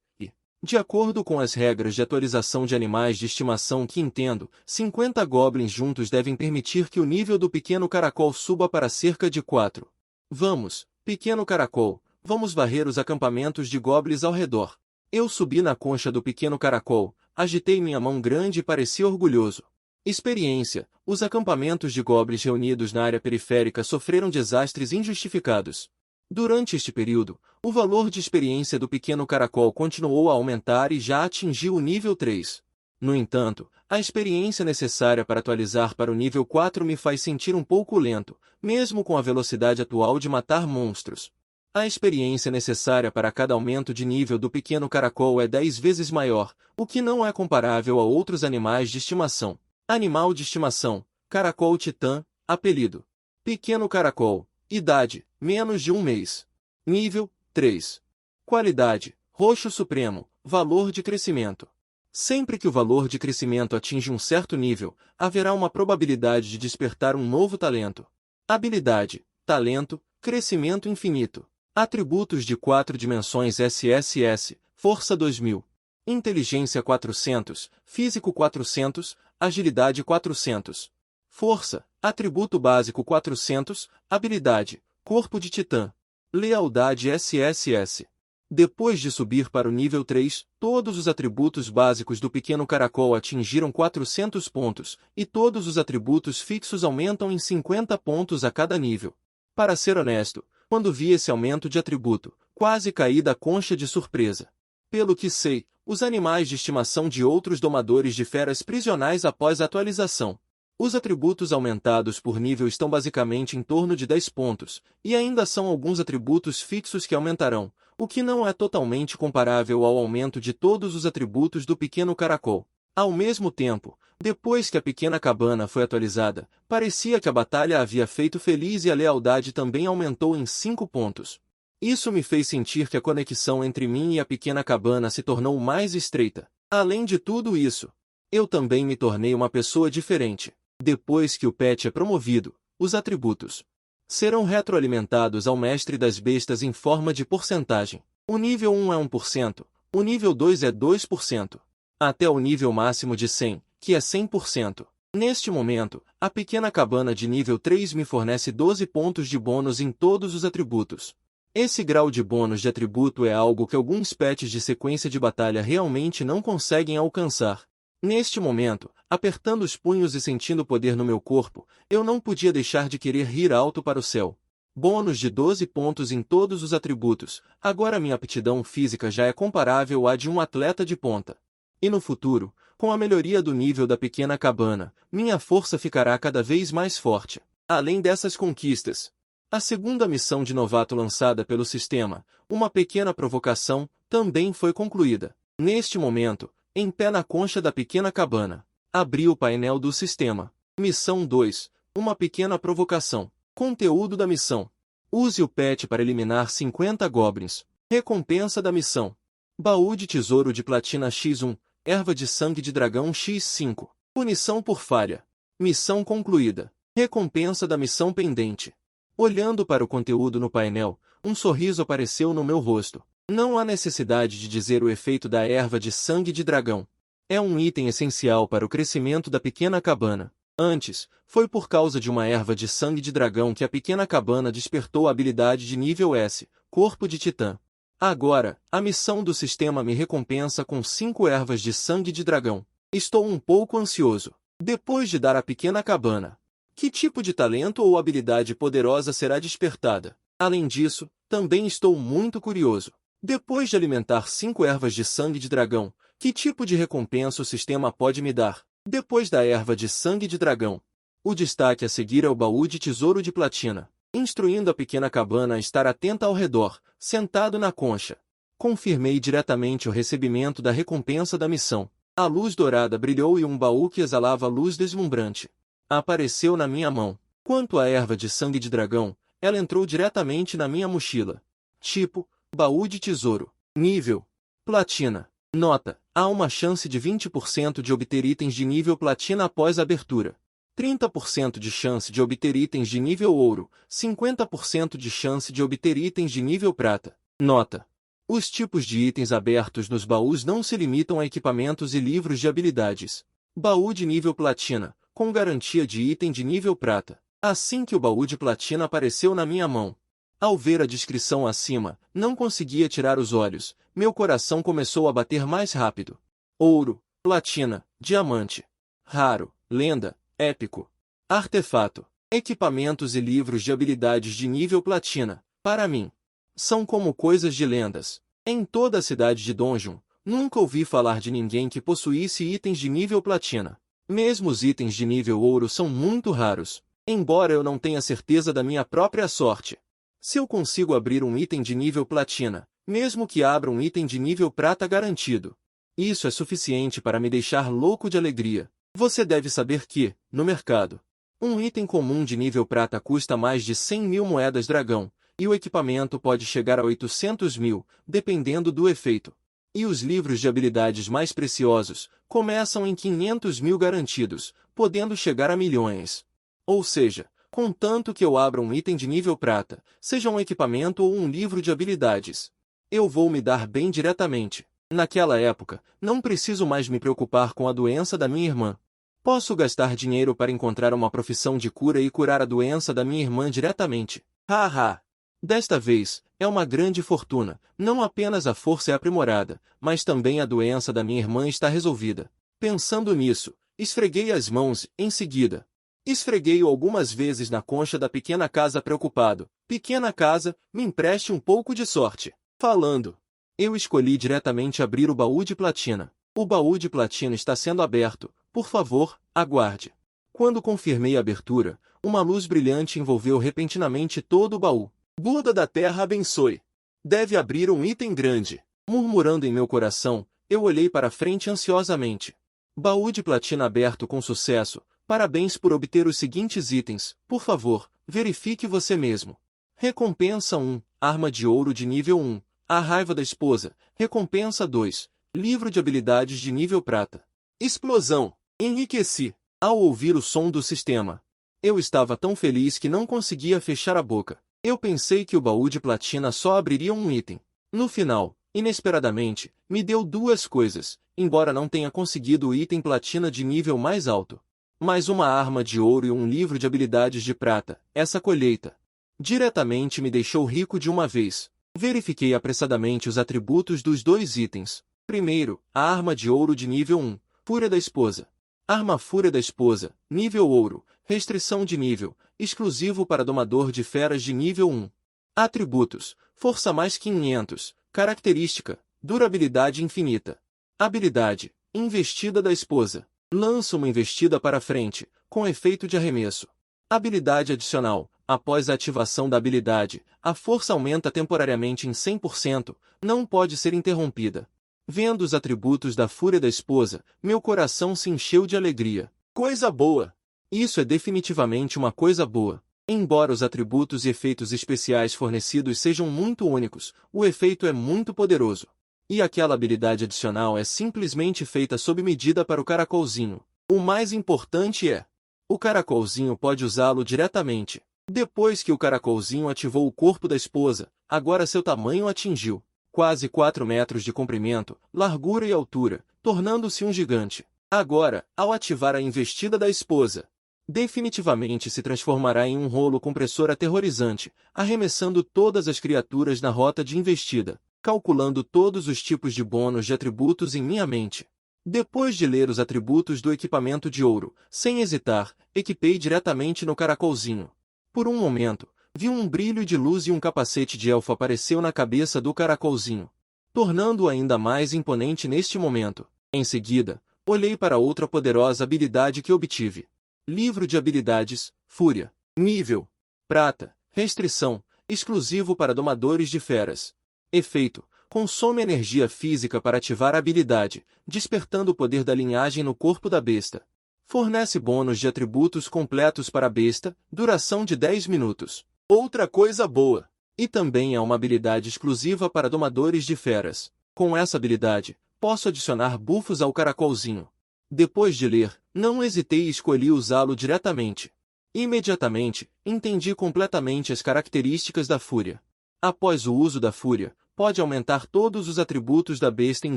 De acordo com as regras de atualização de animais de estimação que entendo, 50 goblins juntos devem permitir que o nível do pequeno caracol suba para cerca de 4. Vamos, pequeno caracol, vamos varrer os acampamentos de goblins ao redor. Eu subi na concha do pequeno caracol, agitei minha mão grande e parecia orgulhoso. Experiência: os acampamentos de goblins reunidos na área periférica sofreram desastres injustificados. Durante este período, o valor de experiência do pequeno caracol continuou a aumentar e já atingiu o nível 3. No entanto, a experiência necessária para atualizar para o nível 4 me faz sentir um pouco lento, mesmo com a velocidade atual de matar monstros. A experiência necessária para cada aumento de nível do pequeno caracol é 10 vezes maior, o que não é comparável a outros animais de estimação. Animal de estimação: caracol titã, apelido: pequeno caracol. Idade: menos de 1 mês. Nível: 3. Qualidade: roxo supremo. Valor de crescimento: sempre que o valor de crescimento atinge um certo nível, haverá uma probabilidade de despertar um novo talento. Habilidade: talento, crescimento infinito. Atributos de 4 dimensões SSS, força 2000. Inteligência 400, físico 400, agilidade 400. Força, atributo básico 400, habilidade, corpo de titã. Lealdade SSS. Depois de subir para o nível 3, todos os atributos básicos do pequeno caracol atingiram 400 pontos, e todos os atributos fixos aumentam em 50 pontos a cada nível. Para ser honesto, quando vi esse aumento de atributo, quase caí da concha de surpresa. Pelo que sei, os animais de estimação de outros domadores de feras prisionais após a atualização. Os atributos aumentados por nível estão basicamente em torno de 10 pontos, e ainda são alguns atributos fixos que aumentarão, o que não é totalmente comparável ao aumento de todos os atributos do pequeno caracol. Ao mesmo tempo, depois que a pequena cabana foi atualizada, parecia que a batalha havia feito feliz e a lealdade também aumentou em 5 pontos. Isso me fez sentir que a conexão entre mim e a pequena cabana se tornou mais estreita. Além de tudo isso, eu também me tornei uma pessoa diferente. Depois que o pet é promovido, os atributos serão retroalimentados ao mestre das bestas em forma de porcentagem. O nível 1 é 1%, o nível 2 é 2%, até o nível máximo de 100, que é 100%. Neste momento, a pequena cabana de nível 3 me fornece 12 pontos de bônus em todos os atributos. Esse grau de bônus de atributo é algo que alguns pets de sequência de batalha realmente não conseguem alcançar. Neste momento, apertando os punhos e sentindo o poder no meu corpo, eu não podia deixar de querer rir alto para o céu. Bônus de 12 pontos em todos os atributos, agora minha aptidão física já é comparável à de um atleta de ponta. E no futuro, com a melhoria do nível da pequena cabana, minha força ficará cada vez mais forte. Além dessas conquistas, a segunda missão de novato lançada pelo sistema, uma pequena provocação, também foi concluída. Neste momento, em pé na concha da pequena cabana, abri o painel do sistema. Missão 2, uma pequena provocação. Conteúdo da missão: use o pet para eliminar 50 goblins. Recompensa da missão: baú de tesouro de platina X1, erva de sangue de dragão X5. Punição por falha. Missão concluída. Recompensa da missão pendente. Olhando para o conteúdo no painel, um sorriso apareceu no meu rosto. Não há necessidade de dizer o efeito da erva de sangue de dragão. É um item essencial para o crescimento da pequena cabana. Antes, foi por causa de uma erva de sangue de dragão que a pequena cabana despertou a habilidade de nível S, Corpo de Titã. Agora, a missão do sistema me recompensa com 5 ervas de sangue de dragão. Estou um pouco ansioso. Depois de dar à pequena cabana, que tipo de talento ou habilidade poderosa será despertada? Além disso, também estou muito curioso. Depois de alimentar 5 ervas de sangue de dragão, que tipo de recompensa o sistema pode me dar? Depois da erva de sangue de dragão, o destaque a seguir é o baú de tesouro de platina, instruindo a pequena cabana a estar atenta ao redor, sentado na concha. Confirmei diretamente o recebimento da recompensa da missão. A luz dourada brilhou e um baú que exalava luz deslumbrante apareceu na minha mão. Quanto à erva de sangue de dragão, ela entrou diretamente na minha mochila. Tipo, baú de tesouro. Nível: Platina. Nota: há uma chance de 20% de obter itens de nível Platina após a abertura. 30% de chance de obter itens de nível Ouro. 50% de chance de obter itens de nível Prata. Nota: os tipos de itens abertos nos baús não se limitam a equipamentos e livros de habilidades. Baú de nível Platina, com garantia de item de nível Prata. Assim que o baú de Platina apareceu na minha mão, ao ver a descrição acima, não conseguia tirar os olhos, meu coração começou a bater mais rápido. Ouro, Platina, Diamante. Raro, Lenda, Épico. Artefato. Equipamentos e livros de habilidades de nível Platina, para mim, são como coisas de lendas. Em toda a cidade de Donjon, nunca ouvi falar de ninguém que possuísse itens de nível Platina. Mesmo os itens de nível Ouro são muito raros, embora eu não tenha certeza da minha própria sorte. Se eu consigo abrir um item de nível Platina, mesmo que abra um item de nível Prata garantido, isso é suficiente para me deixar louco de alegria. Você deve saber que, no mercado, um item comum de nível Prata custa mais de 100.000 moedas dragão, e o equipamento pode chegar a 800.000, dependendo do efeito. E os livros de habilidades mais preciosos começam em 500.000 garantidos, podendo chegar a milhões. Ou seja, contanto que eu abra um item de nível Prata, seja um equipamento ou um livro de habilidades, eu vou me dar bem diretamente. Naquela época, não preciso mais me preocupar com a doença da minha irmã. Posso gastar dinheiro para encontrar uma profissão de cura e curar a doença da minha irmã diretamente. Haha! Desta vez, é uma grande fortuna. Não apenas a força é aprimorada, mas também a doença da minha irmã está resolvida. Pensando nisso, esfreguei as mãos, em seguida. Esfreguei-o algumas vezes na concha da pequena casa preocupado. Pequena casa, me empreste um pouco de sorte. Falando, eu escolhi diretamente abrir o baú de platina. O baú de platina está sendo aberto. Por favor, aguarde. Quando confirmei a abertura, uma luz brilhante envolveu repentinamente todo o baú. Buda da Terra abençoe. Deve abrir um item grande. Murmurando em meu coração, eu olhei para frente ansiosamente. Baú de platina aberto com sucesso. Parabéns por obter os seguintes itens. Por favor, verifique você mesmo. Recompensa 1. Arma de ouro de nível 1. A raiva da esposa. Recompensa 2. Livro de habilidades de nível prata. Explosão. Enriqueci. Ao ouvir o som do sistema, eu estava tão feliz que não conseguia fechar a boca. Eu pensei que o baú de platina só abriria um item. No final, inesperadamente, me deu duas coisas, embora não tenha conseguido o item platina de nível mais alto. Mais uma arma de ouro e um livro de habilidades de prata. Essa colheita diretamente me deixou rico de uma vez. Verifiquei apressadamente os atributos dos dois itens. Primeiro, a arma de ouro de nível 1, Fúria da Esposa. Arma Fúria da Esposa, nível ouro, restrição de nível, exclusivo para domador de feras de nível 1. Atributos, força mais 500, característica, durabilidade infinita. Habilidade, investida da esposa. Lança uma investida para frente, com efeito de arremesso. Habilidade adicional, após a ativação da habilidade, a força aumenta temporariamente em 100%, não pode ser interrompida. Vendo os atributos da Fúria da Esposa, meu coração se encheu de alegria. Coisa boa! Isso é definitivamente uma coisa boa. Embora os atributos e efeitos especiais fornecidos sejam muito únicos, o efeito é muito poderoso. E aquela habilidade adicional é simplesmente feita sob medida para o caracolzinho. O mais importante é, o caracolzinho pode usá-lo diretamente. Depois que o caracolzinho ativou o corpo da esposa, agora seu tamanho atingiu quase 4 metros de comprimento, largura e altura, tornando-se um gigante. Agora, ao ativar a investida da esposa, definitivamente se transformará em um rolo compressor aterrorizante, arremessando todas as criaturas na rota de investida, calculando todos os tipos de bônus de atributos em minha mente. Depois de ler os atributos do equipamento de ouro, sem hesitar, equipei diretamente no caracolzinho. Por um momento, vi um brilho de luz e um capacete de elfo apareceu na cabeça do caracolzinho, tornando-o ainda mais imponente neste momento. Em seguida, olhei para outra poderosa habilidade que obtive. Livro de habilidades, Fúria. Nível Prata. Restrição, exclusivo para domadores de feras. Efeito, Consome energia física para ativar a habilidade, despertando o poder da linhagem no corpo da besta. Fornece bônus de atributos completos para a besta, duração de 10 minutos. Outra coisa boa! E também é uma habilidade exclusiva para domadores de feras. Com essa habilidade, posso adicionar buffos ao caracolzinho. Depois de ler, não hesitei e escolhi usá-lo diretamente. Imediatamente, entendi completamente as características da fúria. Após o uso da fúria, pode aumentar todos os atributos da besta em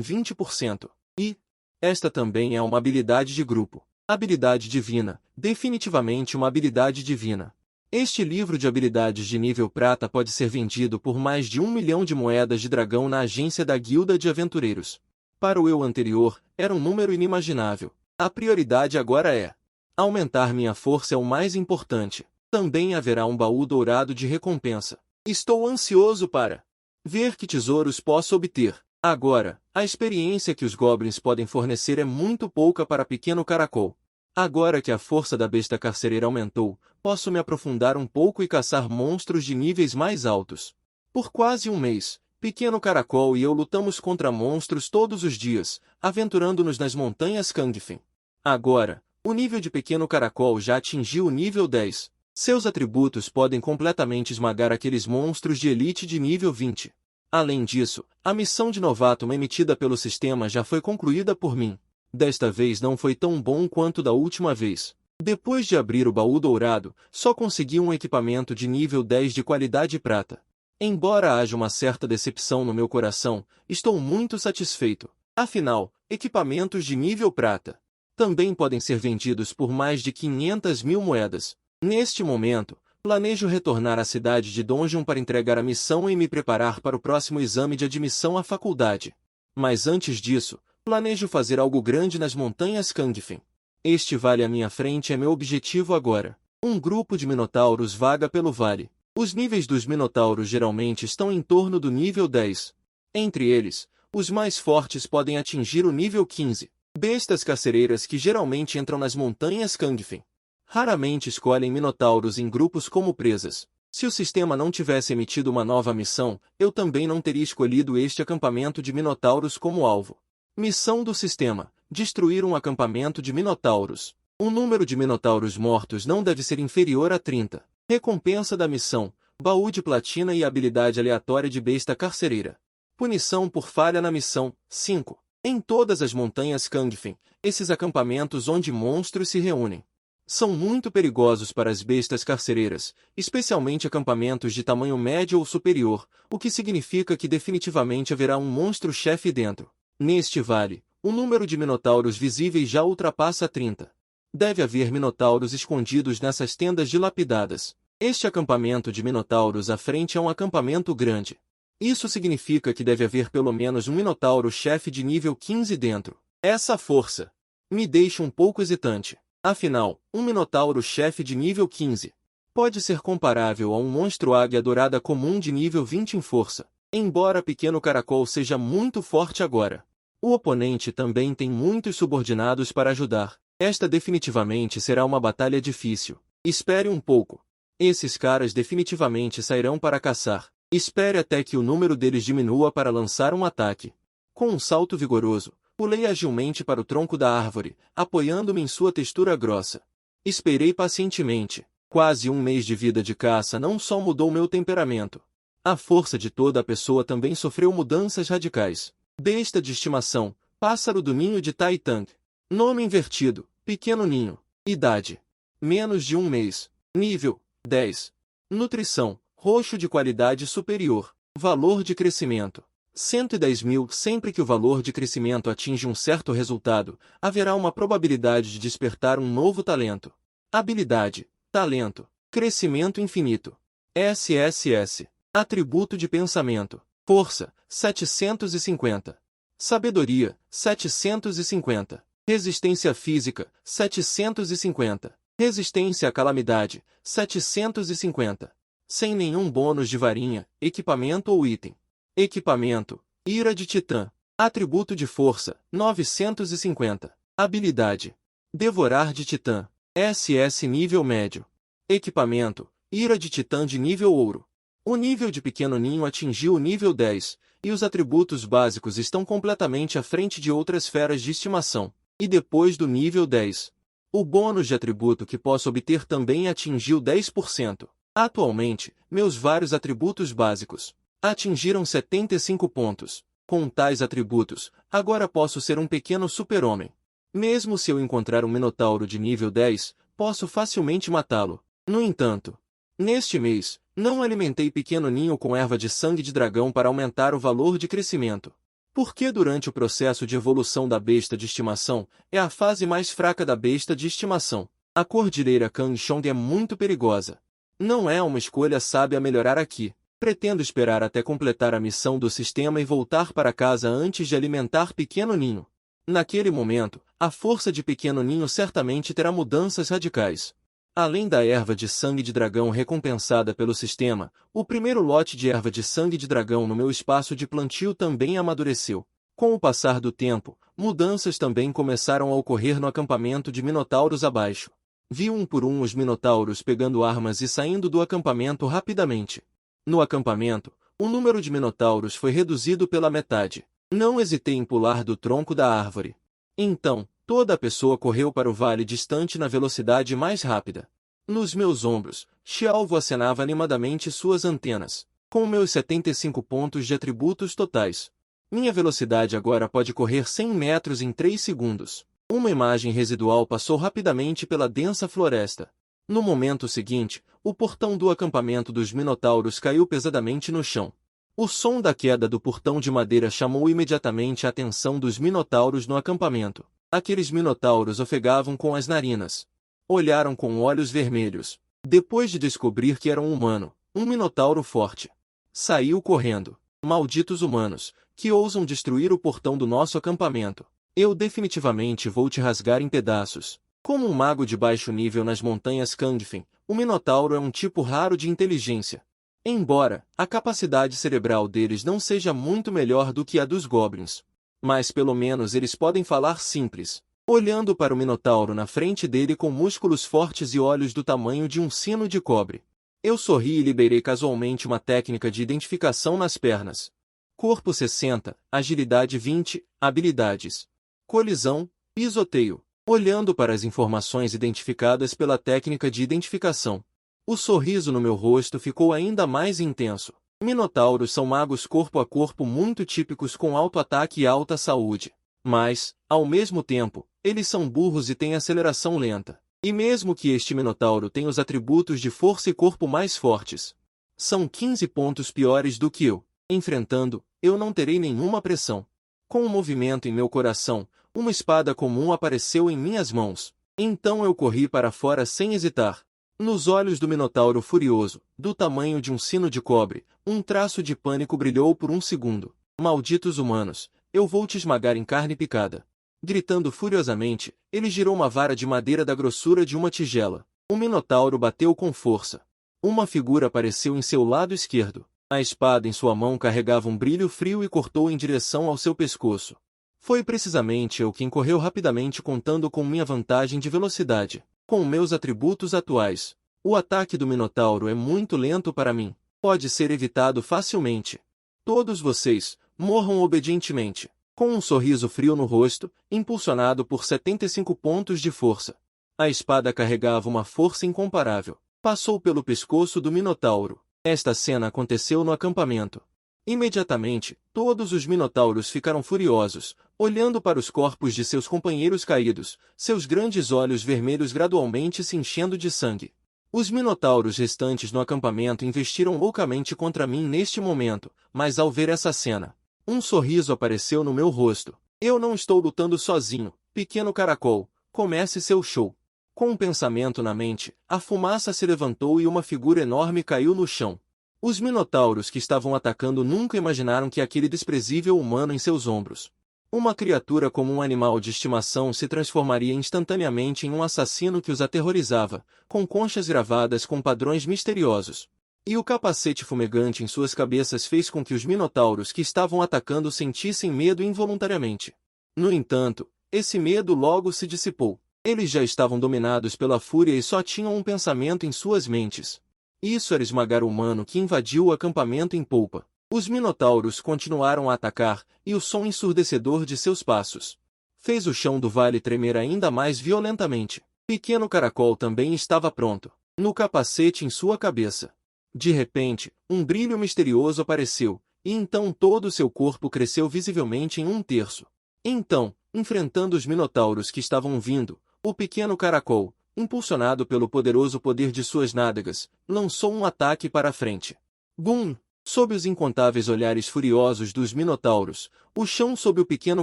20%. E esta também é uma habilidade de grupo. Habilidade divina, definitivamente uma habilidade divina. Este livro de habilidades de nível prata pode ser vendido por mais de 1 milhão de moedas de dragão na agência da Guilda de Aventureiros. Para o eu anterior, era um número inimaginável. A prioridade agora é aumentar minha força, é o mais importante. Também haverá um baú dourado de recompensa. Estou ansioso para ver que tesouros posso obter. Agora, a experiência que os goblins podem fornecer é muito pouca para pequeno caracol. Agora que a força da besta carcereira aumentou, posso me aprofundar um pouco e caçar monstros de níveis mais altos. Por quase um mês, pequeno caracol e eu lutamos contra monstros todos os dias, aventurando-nos nas montanhas Kangfen. Agora, o nível de pequeno caracol já atingiu o nível 10. Seus atributos podem completamente esmagar aqueles monstros de elite de nível 20. Além disso, a missão de novato emitida pelo sistema já foi concluída por mim. Desta vez não foi tão bom quanto da última vez. Depois de abrir o baú dourado, só consegui um equipamento de nível 10 de qualidade prata. Embora haja uma certa decepção no meu coração, estou muito satisfeito. Afinal, equipamentos de nível prata também podem ser vendidos por mais de 500 mil moedas. Neste momento, planejo retornar à cidade de Donjon para entregar a missão e me preparar para o próximo exame de admissão à faculdade. Mas antes disso, planejo fazer algo grande nas montanhas Kangfen. Este vale à minha frente é meu objetivo agora. Um grupo de minotauros vaga pelo vale. Os níveis dos minotauros geralmente estão em torno do nível 10. Entre eles, os mais fortes podem atingir o nível 15. Bestas carcereiras que geralmente entram nas montanhas Kangfen raramente escolhem minotauros em grupos como presas. Se o sistema não tivesse emitido uma nova missão, eu também não teria escolhido este acampamento de minotauros como alvo. Missão do sistema: destruir um acampamento de minotauros. O número de minotauros mortos não deve ser inferior a 30. Recompensa da missão: baú de platina e habilidade aleatória de besta carcereira. Punição por falha na missão: 5. Em todas as montanhas Kangfen, esses acampamentos onde monstros se reúnem são muito perigosos para as bestas carcereiras, especialmente acampamentos de tamanho médio ou superior, o que significa que definitivamente haverá um monstro-chefe dentro. Neste vale, o número de minotauros visíveis já ultrapassa 30. Deve haver minotauros escondidos nessas tendas dilapidadas. Este acampamento de minotauros à frente é um acampamento grande. Isso significa que deve haver pelo menos um minotauro-chefe de nível 15 dentro. Essa força me deixa um pouco hesitante. Afinal, um minotauro-chefe de nível 15 pode ser comparável a um monstro águia dourada comum de nível 20 em força. Embora pequeno caracol seja muito forte agora, o oponente também tem muitos subordinados para ajudar. Esta definitivamente será uma batalha difícil. Espere um pouco. Esses caras definitivamente sairão para caçar. Espere até que o número deles diminua para lançar um ataque. Com um salto vigoroso, pulei agilmente para o tronco da árvore, apoiando-me em sua textura grossa. Esperei pacientemente. Quase um mês de vida de caça não só mudou meu temperamento. A força de toda a pessoa também sofreu mudanças radicais. Besta de estimação: pássaro do ninho de Taitang. Nome invertido: pequeno ninho. Idade: menos de um mês. Nível: 10. Nutrição: roxo de qualidade superior. Valor de crescimento: 110.000. Sempre que o valor de crescimento atinge um certo resultado, haverá uma probabilidade de despertar um novo talento. Habilidade: talento, crescimento infinito. SSS. Atributo de pensamento: força, 750. Sabedoria, 750. Resistência física, 750. Resistência à calamidade, 750. Sem nenhum bônus de varinha, equipamento ou item. Equipamento: ira de titã. Atributo de força: 950. Habilidade: devorar de titã. SS nível médio. Equipamento: ira de titã de nível ouro. O nível de pequeno ninho atingiu o nível 10. e os atributos básicos estão completamente à frente de outras feras de estimação. E depois do nível 10, o bônus de atributo que posso obter também atingiu 10%. Atualmente, meus vários atributos básicos atingiram 75 pontos. Com tais atributos, agora posso ser um pequeno super-homem. Mesmo se eu encontrar um Minotauro de nível 10, posso facilmente matá-lo. No entanto, neste mês, não alimentei pequeno ninho com erva de sangue de dragão para aumentar o valor de crescimento. Porque durante o processo de evolução da besta de estimação, é a fase mais fraca da besta de estimação. A cordilheira Kangshong é muito perigosa. Não é uma escolha sábia melhorar aqui. Pretendo esperar até completar a missão do sistema e voltar para casa antes de alimentar Pequeno Ninho. Naquele momento, a força de Pequeno Ninho certamente terá mudanças radicais. Além da erva de sangue de dragão recompensada pelo sistema, o primeiro lote de erva de sangue de dragão no meu espaço de plantio também amadureceu. Com o passar do tempo, mudanças também começaram a ocorrer no acampamento de minotauros abaixo. Vi um por um os minotauros pegando armas e saindo do acampamento rapidamente. No acampamento, o número de minotauros foi reduzido pela metade. Não hesitei em pular do tronco da árvore. Então, toda a pessoa correu para o vale distante na velocidade mais rápida. Nos meus ombros, Xialvo acenava animadamente suas antenas. Com meus 75 pontos de atributos totais, minha velocidade agora pode correr 100 metros em 3 segundos. Uma imagem residual passou rapidamente pela densa floresta. No momento seguinte, o portão do acampamento dos minotauros caiu pesadamente no chão. O som da queda do portão de madeira chamou imediatamente a atenção dos minotauros no acampamento. Aqueles minotauros ofegavam com as narinas. Olharam com olhos vermelhos. Depois de descobrir que era um humano, um minotauro forte, saiu correndo. Malditos humanos, que ousam destruir o portão do nosso acampamento. Eu definitivamente vou te rasgar em pedaços. Como um mago de baixo nível nas montanhas Kangfen, o Minotauro é um tipo raro de inteligência. Embora a capacidade cerebral deles não seja muito melhor do que a dos goblins, mas pelo menos eles podem falar simples. Olhando para o Minotauro na frente dele com músculos fortes e olhos do tamanho de um sino de cobre, eu sorri e liberei casualmente uma técnica de identificação nas pernas. Corpo 60, agilidade 20, habilidades. Colisão, pisoteio. Olhando para as informações identificadas pela técnica de identificação, o sorriso no meu rosto ficou ainda mais intenso. Minotauros são magos corpo a corpo muito típicos com alto ataque e alta saúde. Mas, ao mesmo tempo, eles são burros e têm aceleração lenta. E mesmo que este Minotauro tenha os atributos de força e corpo mais fortes, são 15 pontos piores do que eu. Enfrentando, eu não terei nenhuma pressão. Com um movimento em meu coração, uma espada comum apareceu em minhas mãos. Então eu corri para fora sem hesitar. Nos olhos do Minotauro furioso, do tamanho de um sino de cobre, um traço de pânico brilhou por um segundo. Malditos humanos, eu vou te esmagar em carne picada. Gritando furiosamente, ele girou uma vara de madeira da grossura de uma tigela. O Minotauro bateu com força. Uma figura apareceu em seu lado esquerdo. A espada em sua mão carregava um brilho frio e cortou em direção ao seu pescoço. Foi precisamente eu quem correu rapidamente contando com minha vantagem de velocidade. Com meus atributos atuais, o ataque do Minotauro é muito lento para mim. Pode ser evitado facilmente. Todos vocês, morram obedientemente. Com um sorriso frio no rosto, impulsionado por 75 pontos de força. A espada carregava uma força incomparável. Passou pelo pescoço do Minotauro. Esta cena aconteceu no acampamento. Imediatamente, todos os minotauros ficaram furiosos, olhando para os corpos de seus companheiros caídos, seus grandes olhos vermelhos gradualmente se enchendo de sangue. Os minotauros restantes no acampamento investiram loucamente contra mim neste momento, mas ao ver essa cena, um sorriso apareceu no meu rosto. Eu não estou lutando sozinho, pequeno caracol, comece seu show. Com um pensamento na mente, a fumaça se levantou e uma figura enorme caiu no chão. Os minotauros que estavam atacando nunca imaginaram que aquele desprezível humano em seus ombros, uma criatura como um animal de estimação, se transformaria instantaneamente em um assassino que os aterrorizava, com conchas gravadas com padrões misteriosos. E o capacete fumegante em suas cabeças fez com que os minotauros que estavam atacando sentissem medo involuntariamente. No entanto, esse medo logo se dissipou. Eles já estavam dominados pela fúria e só tinham um pensamento em suas mentes. Isso era esmagar o humano que invadiu o acampamento em polpa. Os minotauros continuaram a atacar, e o som ensurdecedor de seus passos fez o chão do vale tremer ainda mais violentamente. Pequeno Caracol também estava pronto, no capacete em sua cabeça. De repente, um brilho misterioso apareceu, e então todo seu corpo cresceu visivelmente em 1/3. Então, enfrentando os minotauros que estavam vindo, o pequeno caracol, impulsionado pelo poderoso poder de suas nádegas, lançou um ataque para a frente. Bum! Sob os incontáveis olhares furiosos dos minotauros, o chão sob o pequeno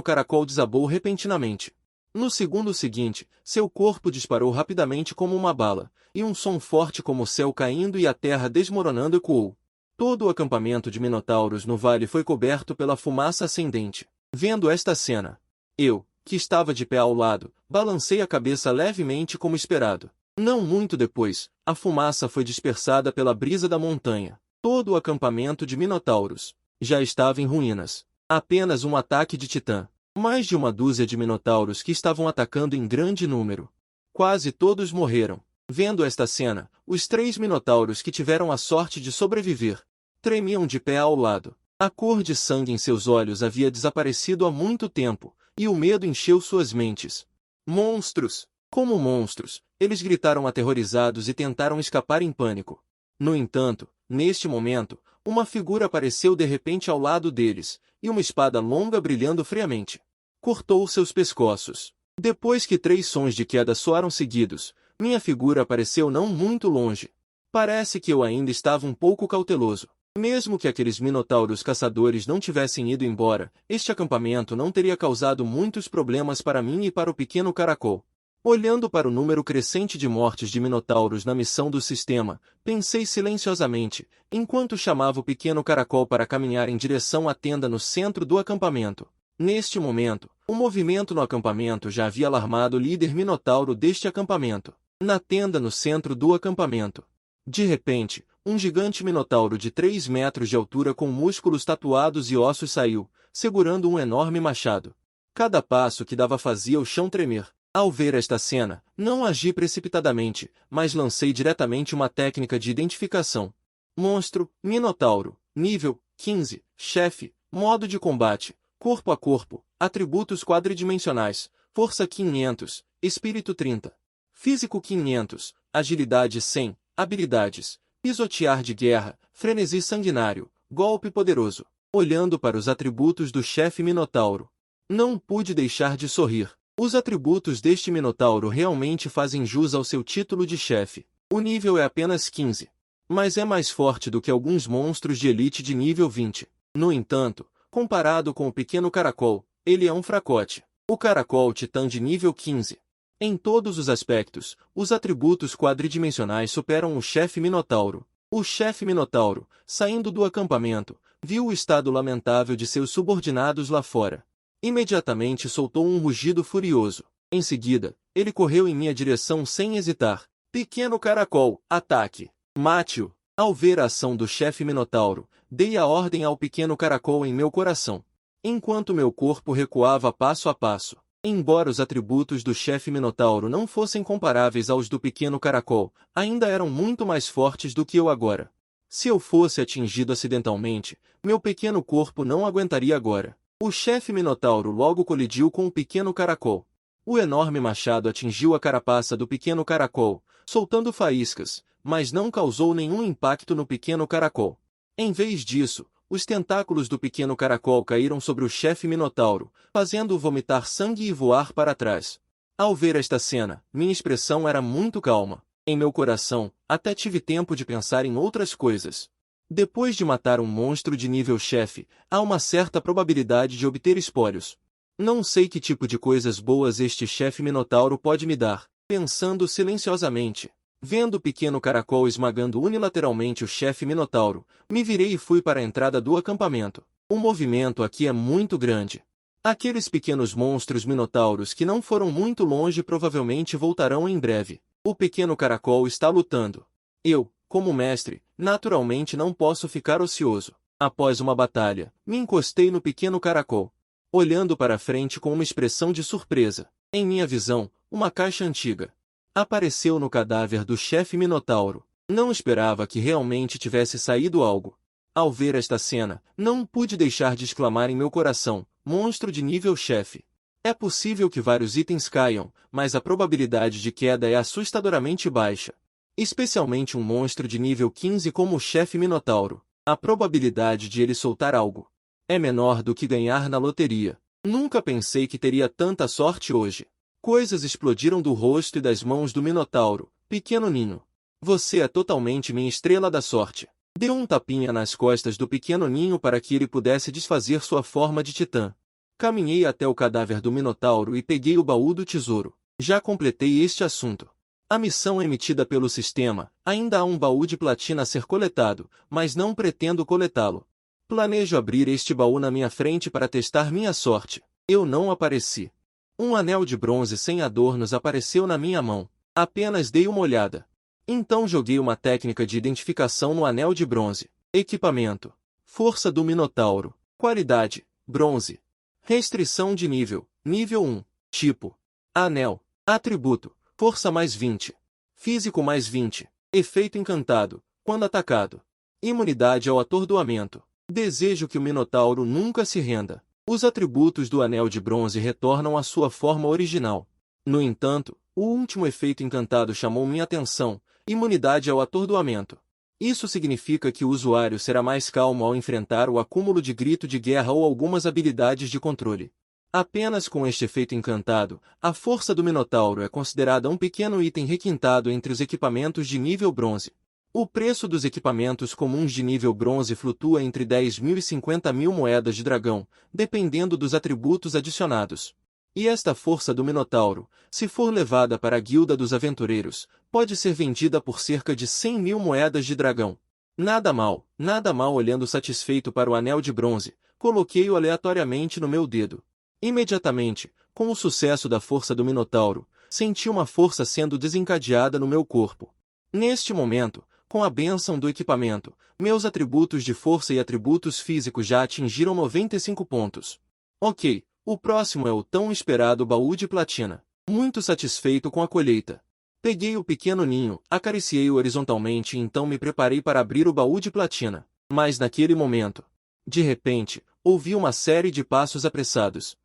caracol desabou repentinamente. No segundo seguinte, seu corpo disparou rapidamente como uma bala, e um som forte como o céu caindo e a terra desmoronando ecoou. Todo o acampamento de minotauros no vale foi coberto pela fumaça ascendente. Vendo esta cena, eu, que estava de pé ao lado, balancei a cabeça levemente como esperado. Não muito depois, a fumaça foi dispersada pela brisa da montanha. Todo o acampamento de minotauros já estava em ruínas. Apenas um ataque de titã. Mais de uma dúzia de minotauros que estavam atacando em grande número. Quase todos morreram. Vendo esta cena, os 3 minotauros que tiveram a sorte de sobreviver tremiam de pé ao lado. A cor de sangue em seus olhos havia desaparecido há muito tempo, e o medo encheu suas mentes. Monstros! Como monstros, eles gritaram aterrorizados e tentaram escapar em pânico. No entanto, neste momento, uma figura apareceu de repente ao lado deles, e uma espada longa brilhando friamente cortou seus pescoços. Depois que 3 sons de queda soaram seguidos, minha figura apareceu não muito longe. Parece que eu ainda estava um pouco cauteloso. Mesmo que aqueles minotauros caçadores não tivessem ido embora, este acampamento não teria causado muitos problemas para mim e para o pequeno caracol. Olhando para o número crescente de mortes de minotauros na missão do sistema, pensei silenciosamente, enquanto chamava o pequeno caracol para caminhar em direção à tenda no centro do acampamento. Neste momento, o movimento no acampamento já havia alarmado o líder minotauro deste acampamento. Na tenda no centro do acampamento, de repente, um gigante minotauro de 3 metros de altura com músculos tatuados e ossos saiu, segurando um enorme machado. Cada passo que dava fazia o chão tremer. Ao ver esta cena, não agi precipitadamente, mas lancei diretamente uma técnica de identificação. Monstro, Minotauro, nível 15, chefe, modo de combate, corpo a corpo, atributos quadridimensionais, força 500, espírito 30, físico 500, agilidade 100, habilidades, pisotear de guerra, frenesi sanguinário, golpe poderoso. Olhando para os atributos do chefe Minotauro, não pude deixar de sorrir. Os atributos deste Minotauro realmente fazem jus ao seu título de chefe. O nível é apenas 15. Mas é mais forte do que alguns monstros de elite de nível 20. No entanto, comparado com o pequeno caracol, ele é um fracote. O caracol titã de nível 15. Em todos os aspectos, os atributos quadridimensionais superam o chefe Minotauro. O chefe Minotauro, saindo do acampamento, viu o estado lamentável de seus subordinados lá fora. Imediatamente soltou um rugido furioso. Em seguida, ele correu em minha direção sem hesitar. Pequeno caracol, ataque! Mate-o! Ao ver a ação do chefe Minotauro, dei a ordem ao pequeno caracol em meu coração, enquanto meu corpo recuava passo a passo. Embora os atributos do chefe Minotauro não fossem comparáveis aos do pequeno caracol, ainda eram muito mais fortes do que eu agora. Se eu fosse atingido acidentalmente, meu pequeno corpo não aguentaria agora. O chefe Minotauro logo colidiu com o pequeno caracol. O enorme machado atingiu a carapaça do pequeno caracol, soltando faíscas, mas não causou nenhum impacto no pequeno caracol. Em vez disso, os tentáculos do pequeno caracol caíram sobre o chefe Minotauro, fazendo-o vomitar sangue e voar para trás. Ao ver esta cena, minha expressão era muito calma. Em meu coração, até tive tempo de pensar em outras coisas. Depois de matar um monstro de nível chefe, há uma certa probabilidade de obter espólios. Não sei que tipo de coisas boas este chefe Minotauro pode me dar, pensando silenciosamente. Vendo o pequeno caracol esmagando unilateralmente o chefe Minotauro, me virei e fui para a entrada do acampamento. O movimento aqui é muito grande. Aqueles pequenos monstros minotauros que não foram muito longe provavelmente voltarão em breve. O pequeno caracol está lutando. Eu, como mestre, naturalmente não posso ficar ocioso. Após uma batalha, me encostei no pequeno caracol, olhando para frente com uma expressão de surpresa. Em minha visão, uma caixa antiga apareceu no cadáver do chefe Minotauro. Não esperava que realmente tivesse saído algo. Ao ver esta cena, não pude deixar de exclamar em meu coração, monstro de nível chefe. É possível que vários itens caiam, mas a probabilidade de queda é assustadoramente baixa. Especialmente um monstro de nível 15 como o chefe Minotauro. A probabilidade de ele soltar algo é menor do que ganhar na loteria. Nunca pensei que teria tanta sorte hoje. Coisas explodiram do rosto e das mãos do Minotauro. Pequeno Ninho, você é totalmente minha estrela da sorte. Deu um tapinha nas costas do pequeno Ninho para que ele pudesse desfazer sua forma de titã. Caminhei até o cadáver do Minotauro e peguei o baú do tesouro. Já completei este assunto. A missão emitida pelo sistema, ainda há um baú de platina a ser coletado, mas não pretendo coletá-lo. Planejo abrir este baú na minha frente para testar minha sorte. Eu não apareci. Um anel de bronze sem adornos apareceu na minha mão. Apenas dei uma olhada. Então joguei uma técnica de identificação no anel de bronze. Equipamento. Força do Minotauro. Qualidade. Bronze. Restrição de nível. Nível 1. Tipo. Anel. Atributo. Força mais 20. Físico mais 20. Efeito encantado. Quando atacado. Imunidade ao atordoamento. Desejo que o Minotauro nunca se renda. Os atributos do anel de bronze retornam à sua forma original. No entanto, o último efeito encantado chamou minha atenção. Imunidade ao atordoamento. Isso significa que o usuário será mais calmo ao enfrentar o acúmulo de grito de guerra ou algumas habilidades de controle. Apenas com este efeito encantado, a força do Minotauro é considerada um pequeno item requintado entre os equipamentos de nível bronze. O preço dos equipamentos comuns de nível bronze flutua entre 10.000 e 50.000 moedas de dragão, dependendo dos atributos adicionados. E esta força do Minotauro, se for levada para a Guilda dos Aventureiros, pode ser vendida por cerca de 100.000 moedas de dragão. Nada mal. Olhando satisfeito para o anel de bronze, coloquei-o aleatoriamente no meu dedo. Imediatamente, com o sucesso da força do Minotauro, senti uma força sendo desencadeada no meu corpo. Neste momento, com a bênção do equipamento, meus atributos de força e atributos físicos já atingiram 95 pontos. Ok, o próximo é o tão esperado baú de platina. Muito satisfeito com a colheita. Peguei o pequeno Ninho, acariciei-o horizontalmente e então me preparei para abrir o baú de platina. Mas naquele momento, de repente, ouvi uma série de passos apressados.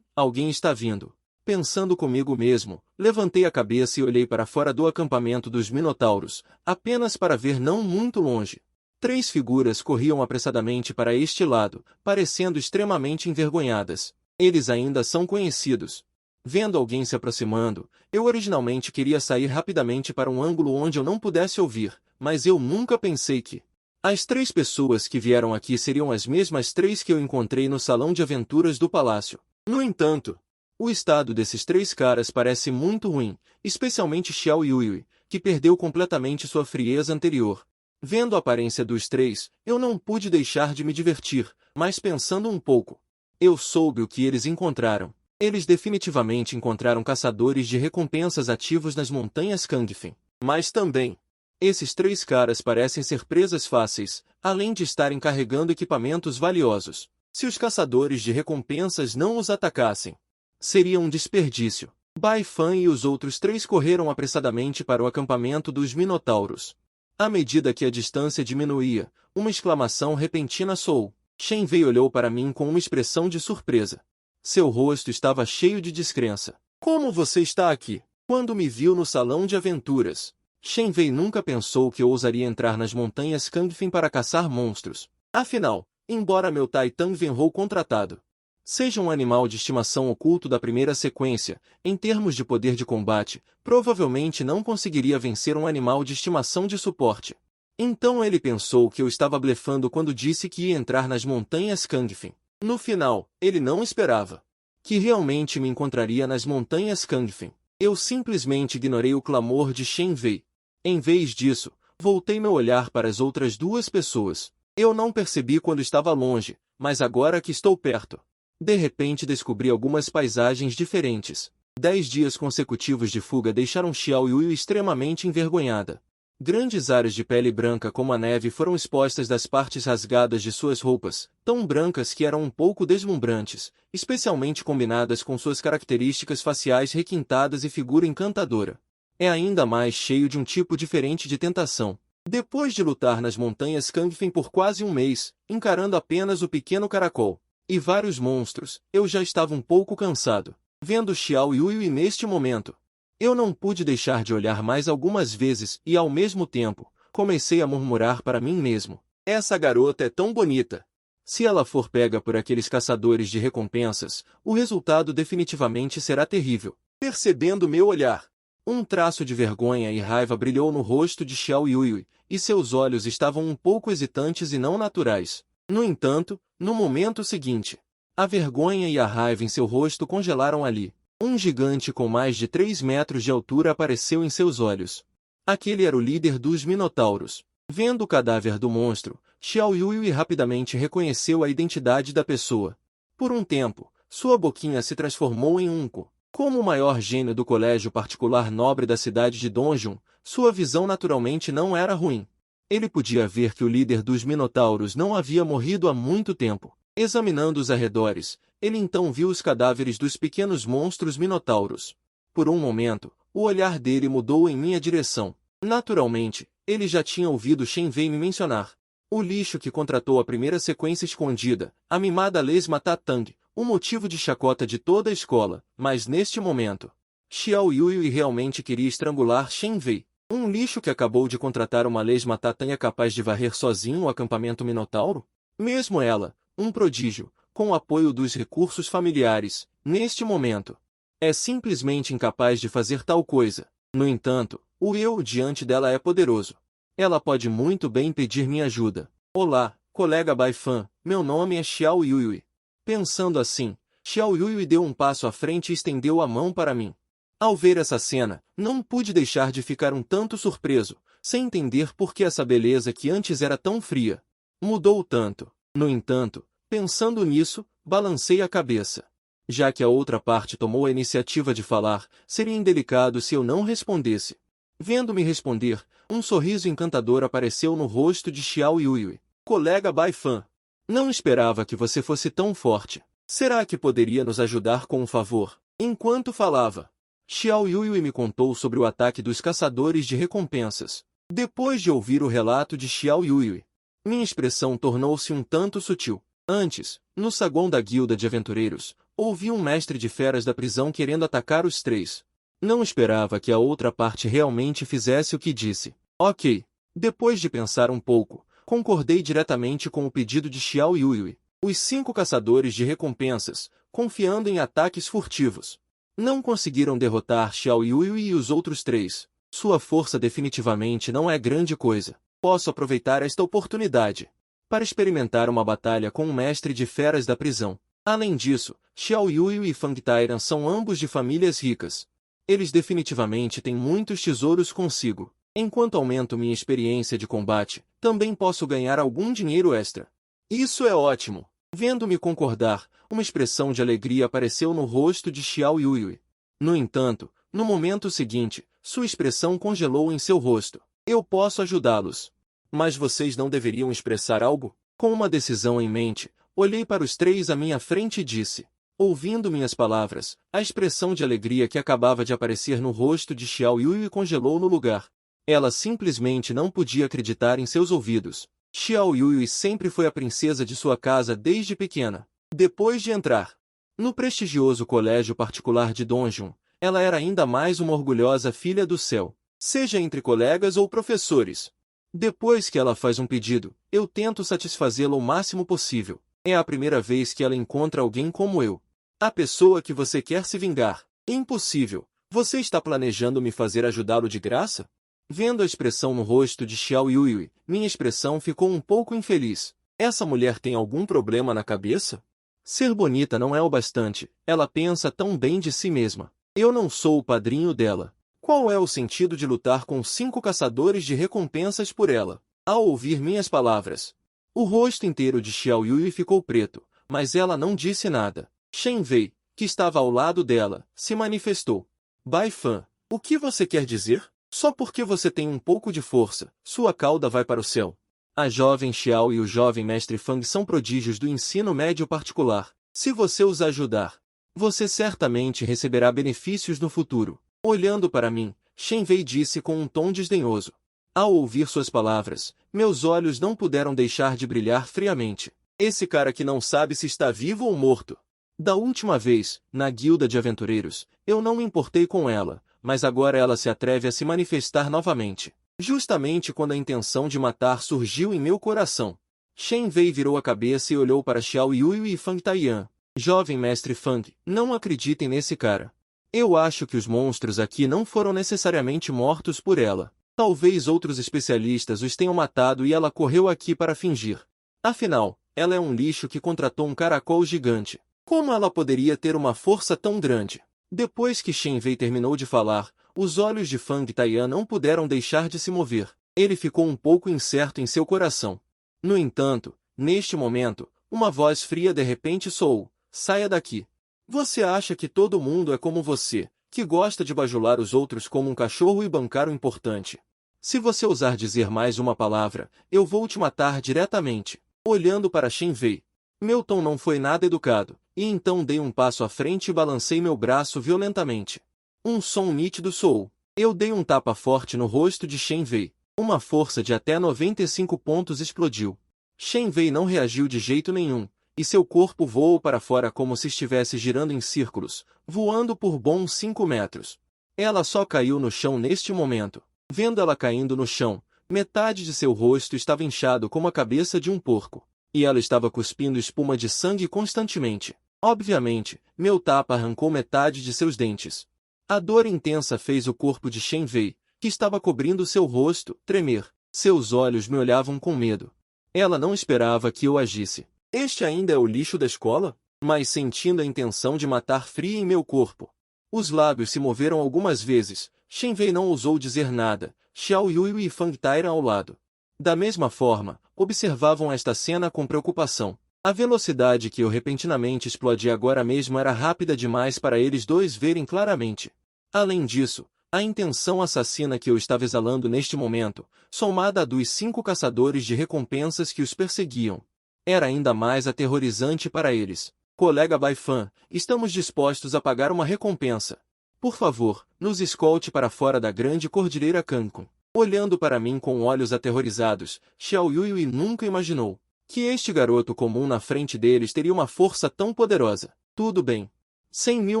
Alguém está vindo. Pensando comigo mesmo, levantei a cabeça e olhei para fora do acampamento dos Minotauros, apenas para ver não muito longe. 3 figuras corriam apressadamente para este lado, parecendo extremamente envergonhadas. Eles ainda são conhecidos. Vendo alguém se aproximando, eu originalmente queria sair rapidamente para um ângulo onde eu não pudesse ouvir, mas eu nunca pensei que as 3 pessoas que vieram aqui seriam as mesmas 3 que eu encontrei no salão de aventuras do palácio. No entanto, o estado desses 3 caras parece muito ruim, especialmente Xiao Yui, que perdeu completamente sua frieza anterior. Vendo a aparência dos 3, eu não pude deixar de me divertir, mas pensando um pouco, eu soube o que eles encontraram. Eles definitivamente encontraram caçadores de recompensas ativos nas montanhas Kangfen. Mas também, esses 3 caras parecem ser presas fáceis, além de estarem carregando equipamentos valiosos. Se os caçadores de recompensas não os atacassem, seria um desperdício. Bai Fan e os outros 3 correram apressadamente para o acampamento dos Minotauros. À medida que a distância diminuía, uma exclamação repentina soou. Shen Wei olhou para mim com uma expressão de surpresa. Seu rosto estava cheio de descrença. Como você está aqui? Quando me viu no salão de aventuras, Shen Wei nunca pensou que eu ousaria entrar nas montanhas Kangfen para caçar monstros. Afinal, embora meu Titan Venrou contratado seja um animal de estimação oculto da primeira sequência, em termos de poder de combate, provavelmente não conseguiria vencer um animal de estimação de suporte. Então ele pensou que eu estava blefando quando disse que ia entrar nas montanhas Kangfen. No final, ele não esperava que realmente me encontraria nas montanhas Kangfen. Eu simplesmente ignorei o clamor de Shen Wei. Em vez disso, voltei meu olhar para as outras 2 pessoas. Eu não percebi quando estava longe, mas agora que estou perto, de repente descobri algumas paisagens diferentes. 10 dias consecutivos de fuga deixaram Xiao Yui extremamente envergonhada. Grandes áreas de pele branca como a neve foram expostas das partes rasgadas de suas roupas, tão brancas que eram um pouco deslumbrantes, especialmente combinadas com suas características faciais requintadas e figura encantadora. É ainda mais cheio de um tipo diferente de tentação. Depois de lutar nas montanhas Kangfen por quase um mês, encarando apenas o pequeno caracol e vários monstros, eu já estava um pouco cansado. Vendo Xiao Yui neste momento, eu não pude deixar de olhar mais algumas vezes e, ao mesmo tempo, comecei a murmurar para mim mesmo: essa garota é tão bonita. Se ela for pega por aqueles caçadores de recompensas, o resultado definitivamente será terrível. Percebendo meu olhar, um traço de vergonha e raiva brilhou no rosto de Xiao Yui, e seus olhos estavam um pouco hesitantes e não naturais. No entanto, no momento seguinte, a vergonha e a raiva em seu rosto congelaram ali. Um gigante com mais de 3 metros de altura apareceu em seus olhos. Aquele era o líder dos Minotauros. Vendo o cadáver do monstro, Xiao Yui rapidamente reconheceu a identidade da pessoa. Por um tempo, sua boquinha se transformou em unco. Como o maior gênio do colégio particular nobre da cidade de Donjun, sua visão naturalmente não era ruim. Ele podia ver que o líder dos Minotauros não havia morrido há muito tempo. Examinando os arredores, ele então viu os cadáveres dos pequenos monstros Minotauros. Por um momento, o olhar dele mudou em minha direção. Naturalmente, ele já tinha ouvido Shen Wei me mencionar. O lixo que contratou a primeira sequência escondida, a mimada Lesma Tatang, o motivo de chacota de toda a escola, mas neste momento, Xiao Yui realmente queria estrangular Shen Wei. Um lixo que acabou de contratar uma Lesma Tatang capaz de varrer sozinho o acampamento Minotauro? Mesmo ela, um prodígio, com o apoio dos recursos familiares, neste momento, é simplesmente incapaz de fazer tal coisa. No entanto, o eu diante dela é poderoso. Ela pode muito bem pedir minha ajuda. Olá, colega Baifan, meu nome é Xiao Yui. Pensando assim, Xiao Yui deu um passo à frente e estendeu a mão para mim. Ao ver essa cena, não pude deixar de ficar um tanto surpreso, sem entender por que essa beleza que antes era tão fria mudou tanto. No entanto, pensando nisso, balancei a cabeça. Já que a outra parte tomou a iniciativa de falar, seria indelicado se eu não respondesse. Vendo-me responder, um sorriso encantador apareceu no rosto de Xiao Yui. Colega Baifan, não esperava que você fosse tão forte. Será que poderia nos ajudar com um favor? Enquanto falava, Xiao Yui me contou sobre o ataque dos caçadores de recompensas. Depois de ouvir o relato de Xiao Yui, minha expressão tornou-se um tanto sutil. Antes, no saguão da guilda de aventureiros, ouvi um mestre de feras da prisão querendo atacar os três. Não esperava que a outra parte realmente fizesse o que disse. Ok. Depois de pensar um pouco, concordei diretamente com o pedido de Xiao Yui. Os 5 caçadores de recompensas, confiando em ataques furtivos, não conseguiram derrotar Xiao Yui e os outros 3. Sua força definitivamente não é grande coisa. Posso aproveitar esta oportunidade para experimentar uma batalha com um mestre de feras da prisão. Além disso, Xiao Yui e Fang Tairan são ambos de famílias ricas. Eles definitivamente têm muitos tesouros consigo. Enquanto aumento minha experiência de combate, também posso ganhar algum dinheiro extra. Isso é ótimo! Vendo-me concordar, uma expressão de alegria apareceu no rosto de Xiao Yui. No entanto, no momento seguinte, sua expressão congelou em seu rosto. Eu posso ajudá-los. Mas vocês não deveriam expressar algo? Com uma decisão em mente, olhei para os 3 à minha frente e disse. Ouvindo minhas palavras, a expressão de alegria que acabava de aparecer no rosto de Xiao Yui congelou no lugar. Ela simplesmente não podia acreditar em seus ouvidos. Xiao Yui sempre foi a princesa de sua casa desde pequena. Depois de entrar no prestigioso colégio particular de Donjun, ela era ainda mais uma orgulhosa filha do céu, seja entre colegas ou professores. Depois que ela faz um pedido, eu tento satisfazê-lo o máximo possível. É a primeira vez que ela encontra alguém como eu. A pessoa que você quer se vingar. Impossível. Você está planejando me fazer ajudá-lo de graça? Vendo a expressão no rosto de Xiao Yui, minha expressão ficou um pouco infeliz. Essa mulher tem algum problema na cabeça? Ser bonita não é o bastante, ela pensa tão bem de si mesma. Eu não sou o padrinho dela. Qual é o sentido de lutar com 5 caçadores de recompensas por ela? Ao ouvir minhas palavras, o rosto inteiro de Xiao Yui ficou preto, mas ela não disse nada. Shen Wei, que estava ao lado dela, se manifestou. Baifan, o que você quer dizer? Só porque você tem um pouco de força, sua cauda vai para o céu. A jovem Xiao e o jovem mestre Fang são prodígios do ensino médio particular. Se você os ajudar, você certamente receberá benefícios no futuro. Olhando para mim, Shen Wei disse com um tom desdenhoso. Ao ouvir suas palavras, meus olhos não puderam deixar de brilhar friamente. Esse cara que não sabe se está vivo ou morto. Da última vez, na guilda de aventureiros, eu não me importei com ela, mas agora ela se atreve a se manifestar novamente. Justamente quando a intenção de matar surgiu em meu coração. Shen Wei virou a cabeça e olhou para Xiao Yuyu e Fang Taiyan. Jovem mestre Fang, não acreditem nesse cara. Eu acho que os monstros aqui não foram necessariamente mortos por ela. Talvez outros especialistas os tenham matado e ela correu aqui para fingir. Afinal, ela é um lixo que contratou um caracol gigante. Como ela poderia ter uma força tão grande? Depois que Shen Wei terminou de falar, os olhos de Fang Taiyan não puderam deixar de se mover. Ele ficou um pouco incerto em seu coração. No entanto, neste momento, uma voz fria de repente soou: "Saia daqui. Você acha que todo mundo é como você, que gosta de bajular os outros como um cachorro e bancar o importante? Se você ousar dizer mais uma palavra, eu vou te matar diretamente." Olhando para Shen Wei, meu tom não foi nada educado, e então dei um passo à frente e balancei meu braço violentamente. Um som nítido soou. Eu dei um tapa forte no rosto de Shen Wei. Uma força de até 95 pontos explodiu. Shen Wei não reagiu de jeito nenhum, e seu corpo voou para fora como se estivesse girando em círculos, voando por bons 5 metros. Ela só caiu no chão neste momento. Vendo ela caindo no chão, metade de seu rosto estava inchado como a cabeça de um porco, e ela estava cuspindo espuma de sangue constantemente. Obviamente, meu tapa arrancou metade de seus dentes. A dor intensa fez o corpo de Shen Wei, que estava cobrindo seu rosto, tremer. Seus olhos me olhavam com medo. Ela não esperava que eu agisse. Este ainda é o lixo da escola? Mas sentindo a intenção de matar fria em meu corpo. Os lábios se moveram algumas vezes. Shen Wei não ousou dizer nada. Xiao Yuyu e Fang Taiyan ao lado. Da mesma forma, observavam esta cena com preocupação. A velocidade que eu repentinamente explodi agora mesmo era rápida demais para eles dois verem claramente. Além disso, a intenção assassina que eu estava exalando neste momento, somada à dos 5 caçadores de recompensas que os perseguiam, era ainda mais aterrorizante para eles. Colega Baifan, estamos dispostos a pagar uma recompensa. Por favor, nos escolte para fora da grande cordilheira Cancun. Olhando para mim com olhos aterrorizados, Xiao Yuyu nunca imaginou que este garoto comum na frente deles teria uma força tão poderosa. Tudo bem. 100.000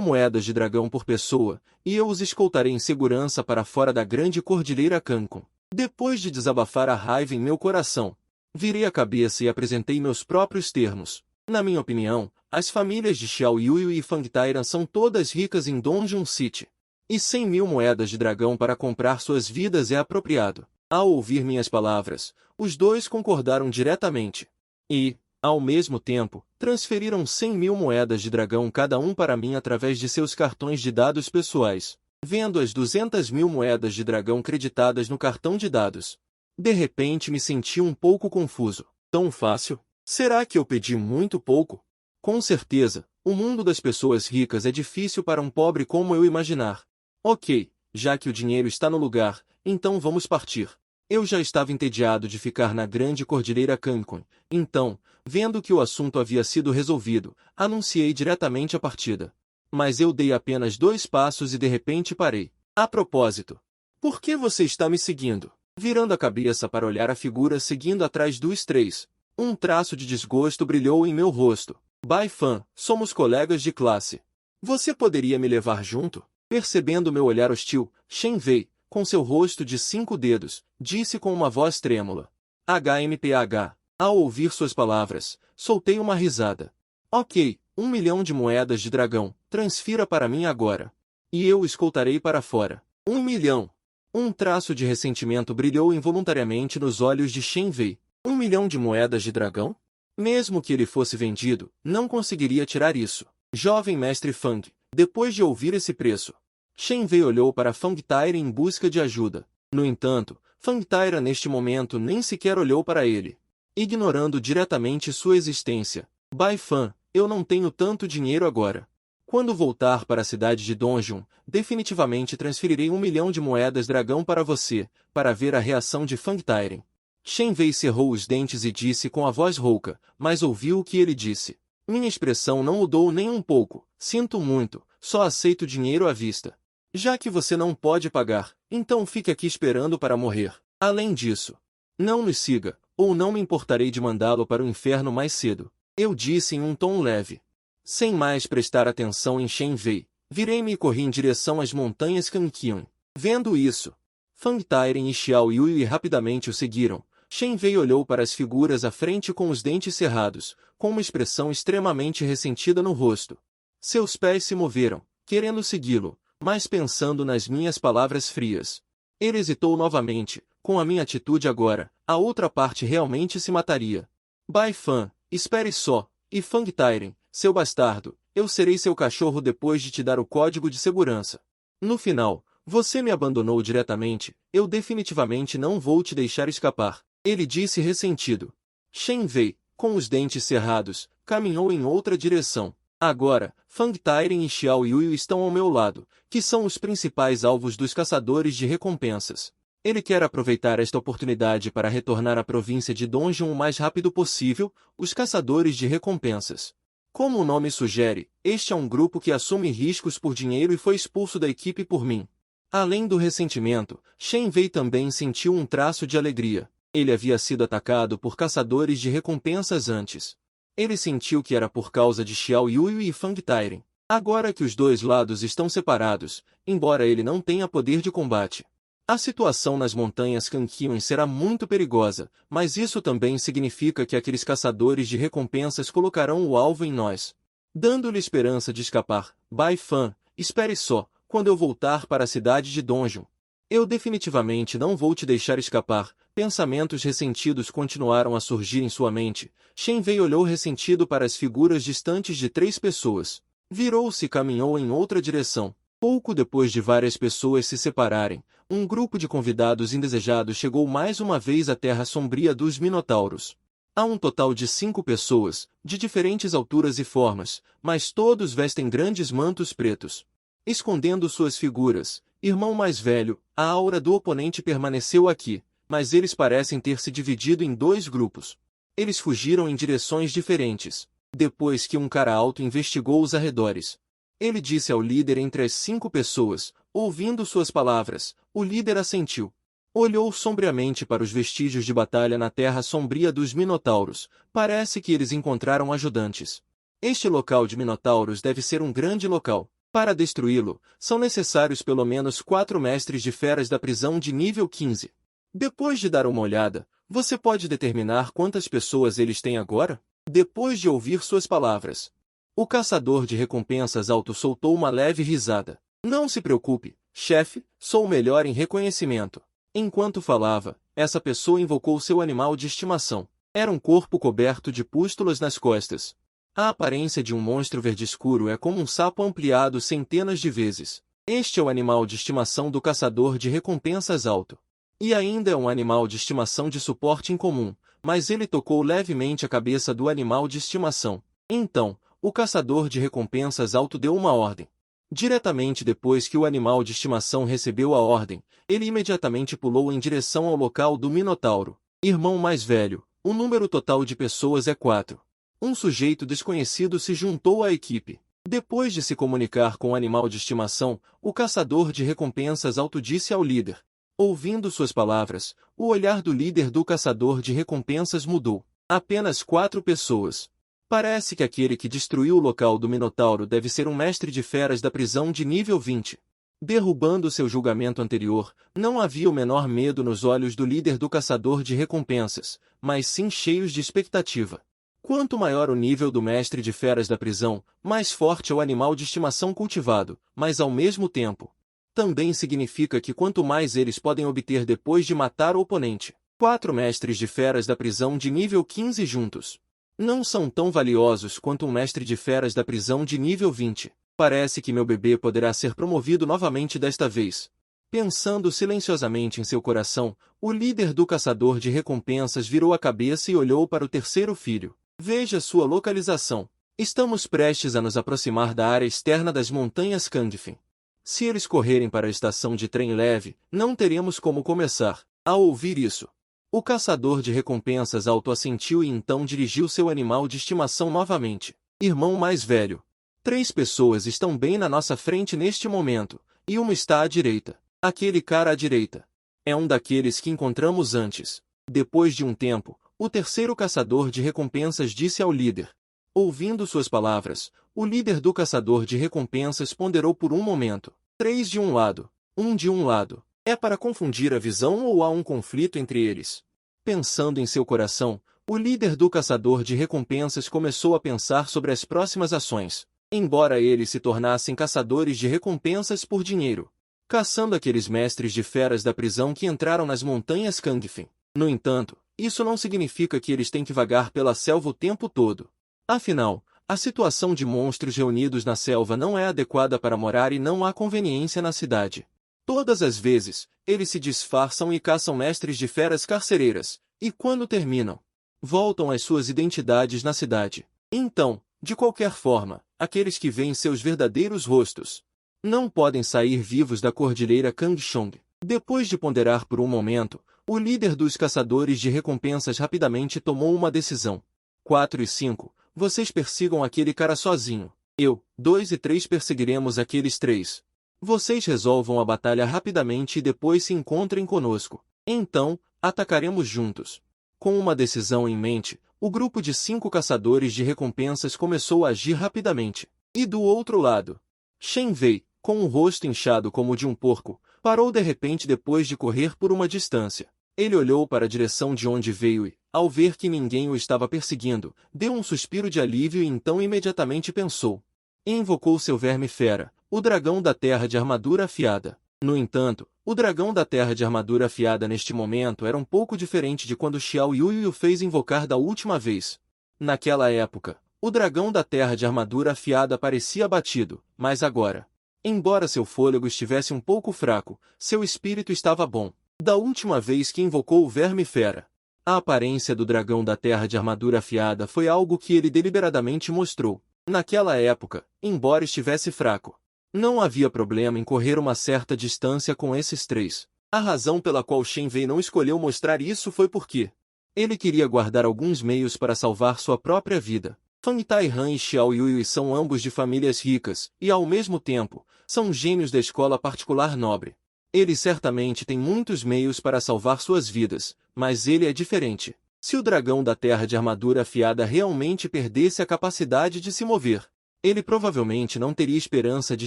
moedas de dragão por pessoa, e eu os escoltarei em segurança para fora da grande cordilheira Cancun. Depois de desabafar a raiva em meu coração, virei a cabeça e apresentei meus próprios termos. Na minha opinião, as famílias de Xiao Yuyu e Fang Taiyan são todas ricas em Donjon City. E 100.000 moedas de dragão para comprar suas vidas é apropriado. Ao ouvir minhas palavras, os dois concordaram diretamente. E, ao mesmo tempo, transferiram 100.000 moedas de dragão cada um para mim através de seus cartões de dados pessoais. Vendo as 200.000 moedas de dragão creditadas no cartão de dados, de repente me senti um pouco confuso. Tão fácil? Será que eu pedi muito pouco? Com certeza, o mundo das pessoas ricas é difícil para um pobre como eu imaginar. Ok, já que o dinheiro está no lugar, então vamos partir. Eu já estava entediado de ficar na grande cordilheira Cancun, então, vendo que o assunto havia sido resolvido, anunciei diretamente a partida. Mas eu dei apenas 2 passos e de repente parei. A propósito, por que você está me seguindo? Virando a cabeça para olhar a figura seguindo atrás dos 3, um traço de desgosto brilhou em meu rosto. Baifan, somos colegas de classe. Você poderia me levar junto? Percebendo meu olhar hostil, Shen Wei, com seu rosto de 5 dedos, disse com uma voz trêmula. HMPH. Ao ouvir suas palavras, soltei uma risada. Ok, 1 milhão de moedas de dragão, transfira para mim agora. E eu o escoltarei para fora. 1 milhão. Um traço de ressentimento brilhou involuntariamente nos olhos de Shen Wei. 1 milhão de moedas de dragão? Mesmo que ele fosse vendido, não conseguiria tirar isso. Jovem mestre Fang, depois de ouvir esse preço, Shen Wei olhou para Fang Taiyan em busca de ajuda. No entanto, Fang Taiyan neste momento nem sequer olhou para ele, ignorando diretamente sua existência. Baifan, eu não tenho tanto dinheiro agora. Quando voltar para a cidade de Donjon, definitivamente transferirei 1 milhão de moedas dragão para você, para ver a reação de Fang Taiyan. Shen Wei cerrou os dentes e disse com a voz rouca, mas ouviu o que ele disse. Minha expressão não mudou nem um pouco. Sinto muito, só aceito dinheiro à vista. Já que você não pode pagar, então fique aqui esperando para morrer. Além disso, não nos siga, ou não me importarei de mandá-lo para o inferno mais cedo. Eu disse em um tom leve. Sem mais prestar atenção em Shen Wei, virei-me e corri em direção às montanhas Kanqian. Vendo isso, Fang Tairen e Xiao Yui rapidamente o seguiram. Shen Wei olhou para as figuras à frente com os dentes cerrados, com uma expressão extremamente ressentida no rosto. Seus pés se moveram, querendo segui-lo, mas pensando nas minhas palavras frias. Ele hesitou novamente. Com a minha atitude agora, a outra parte realmente se mataria. Bai Fan, espere só, e Fang Tairen, seu bastardo, eu serei seu cachorro depois de te dar o código de segurança. No final, você me abandonou diretamente, eu definitivamente não vou te deixar escapar, ele disse ressentido. Shen Wei, com os dentes cerrados, caminhou em outra direção. Agora, Fang Tairen e Xiao Yui estão ao meu lado, que são os principais alvos dos caçadores de recompensas. Ele quer aproveitar esta oportunidade para retornar à província de Dongjun o mais rápido possível, os caçadores de recompensas. Como o nome sugere, este é um grupo que assume riscos por dinheiro e foi expulso da equipe por mim. Além do ressentimento, Shen Wei também sentiu um traço de alegria. Ele havia sido atacado por caçadores de recompensas antes. Ele sentiu que era por causa de Xiao Yui e Fang Tairen. Agora que os dois lados estão separados, embora ele não tenha poder de combate, a situação nas montanhas Kanqian será muito perigosa, mas isso também significa que aqueles caçadores de recompensas colocarão o alvo em nós, dando-lhe esperança de escapar. Bai Fan, espere só, quando eu voltar para a cidade de Dongjun. Eu definitivamente não vou te deixar escapar. Pensamentos ressentidos continuaram a surgir em sua mente. Shen Wei olhou ressentido para as figuras distantes de 3 pessoas. Virou-se e caminhou em outra direção. Pouco depois de várias pessoas se separarem, um grupo de convidados indesejados chegou mais uma vez à Terra Sombria dos Minotauros. Há um total de 5 pessoas, de diferentes alturas e formas, mas todos vestem grandes mantos pretos, escondendo suas figuras. Irmão mais velho, a aura do oponente permaneceu aqui, mas eles parecem ter se dividido em 2 grupos. Eles fugiram em direções diferentes. Depois que um cara alto investigou os arredores, ele disse ao líder entre as 5 pessoas. Ouvindo suas palavras, o líder assentiu. Olhou sombriamente para os vestígios de batalha na terra sombria dos Minotauros. Parece que eles encontraram ajudantes. Este local de Minotauros deve ser um grande local. Para destruí-lo, são necessários pelo menos 4 mestres de feras da prisão de nível 15. Depois de dar uma olhada, você pode determinar quantas pessoas eles têm agora? Depois de ouvir suas palavras, o caçador de recompensas alto soltou uma leve risada. Não se preocupe, chefe, sou o melhor em reconhecimento. Enquanto falava, essa pessoa invocou seu animal de estimação. Era um corpo coberto de pústulas nas costas. A aparência de um monstro verde escuro é como um sapo ampliado centenas de vezes. Este é o animal de estimação do caçador de recompensas alto. E ainda é um animal de estimação de suporte incomum, mas ele tocou levemente a cabeça do animal de estimação. Então, o caçador de recompensas alto deu uma ordem. Diretamente depois que o animal de estimação recebeu a ordem, ele imediatamente pulou em direção ao local do Minotauro. Irmão mais velho, o número total de pessoas é 4. Um sujeito desconhecido se juntou à equipe. Depois de se comunicar com o animal de estimação, o caçador de recompensas alto disse ao líder. Ouvindo suas palavras, o olhar do líder do caçador de recompensas mudou. Apenas 4 pessoas. Parece que aquele que destruiu o local do Minotauro deve ser um mestre de feras da prisão de nível 20. Derrubando seu julgamento anterior, não havia o menor medo nos olhos do líder do caçador de recompensas, mas sim cheios de expectativa. Quanto maior o nível do mestre de feras da prisão, mais forte é o animal de estimação cultivado, mas ao mesmo tempo, também significa que quanto mais eles podem obter depois de matar o oponente. 4 mestres de feras da prisão de nível 15 juntos não são tão valiosos quanto um mestre de feras da prisão de nível 20. Parece que meu bebê poderá ser promovido novamente desta vez. Pensando silenciosamente em seu coração, o líder do caçador de recompensas virou a cabeça e olhou para o terceiro filho. Veja sua localização. Estamos prestes a nos aproximar da área externa das montanhas Kangfin. Se eles correrem para a estação de trem leve, não teremos como começar. Ao ouvir isso, o caçador de recompensas alto assentiu e então dirigiu seu animal de estimação novamente. Irmão mais velho. 3 pessoas estão bem na nossa frente neste momento, e uma está à direita. Aquele cara à direita. É um daqueles que encontramos antes. Depois de um tempo, o terceiro caçador de recompensas disse ao líder. Ouvindo suas palavras, o líder do caçador de recompensas ponderou por um momento. 3 de um lado, 1 de um lado. É para confundir a visão ou há um conflito entre eles? Pensando em seu coração, o líder do caçador de recompensas começou a pensar sobre as próximas ações. Embora eles se tornassem caçadores de recompensas por dinheiro, caçando aqueles mestres de feras da prisão que entraram nas montanhas Kangfin. No entanto, isso não significa que eles têm que vagar pela selva o tempo todo. Afinal, a situação de monstros reunidos na selva não é adequada para morar e não há conveniência na cidade. Todas as vezes, eles se disfarçam e caçam mestres de feras carcereiras, e quando terminam, voltam às suas identidades na cidade. Então, de qualquer forma, aqueles que veem seus verdadeiros rostos não podem sair vivos da cordilheira Kangshong. Depois de ponderar por um momento, o líder dos caçadores de recompensas rapidamente tomou uma decisão. 4 e 5, vocês persigam aquele cara sozinho. Eu, 2 e 3 perseguiremos aqueles 3. Vocês resolvam a batalha rapidamente e depois se encontrem conosco. Então, atacaremos juntos. Com uma decisão em mente, o grupo de 5 caçadores de recompensas começou a agir rapidamente. E do outro lado, Shen Wei, com o rosto inchado como o de um porco, parou de repente depois de correr por uma distância. Ele olhou para a direção de onde veio e, ao ver que ninguém o estava perseguindo, deu um suspiro de alívio e então imediatamente pensou. E invocou seu verme-fera, o dragão da terra de armadura afiada. No entanto, o dragão da terra de armadura afiada neste momento era um pouco diferente de quando Xiao Yu o fez invocar da última vez. Naquela época, o dragão da terra de armadura afiada parecia abatido, mas agora, embora seu fôlego estivesse um pouco fraco, seu espírito estava bom. Da última vez que invocou o verme-fera, a aparência do dragão da terra de armadura afiada foi algo que ele deliberadamente mostrou. Naquela época, embora estivesse fraco, não havia problema em correr uma certa distância com esses 3. A razão pela qual Shen Wei não escolheu mostrar isso foi porque ele queria guardar alguns meios para salvar sua própria vida. Fang Taihan e Xiao Yui são ambos de famílias ricas, e ao mesmo tempo, são gênios da escola particular nobre. Eles certamente têm muitos meios para salvar suas vidas, mas ele é diferente. Se o dragão da terra de armadura afiada realmente perdesse a capacidade de se mover, ele provavelmente não teria esperança de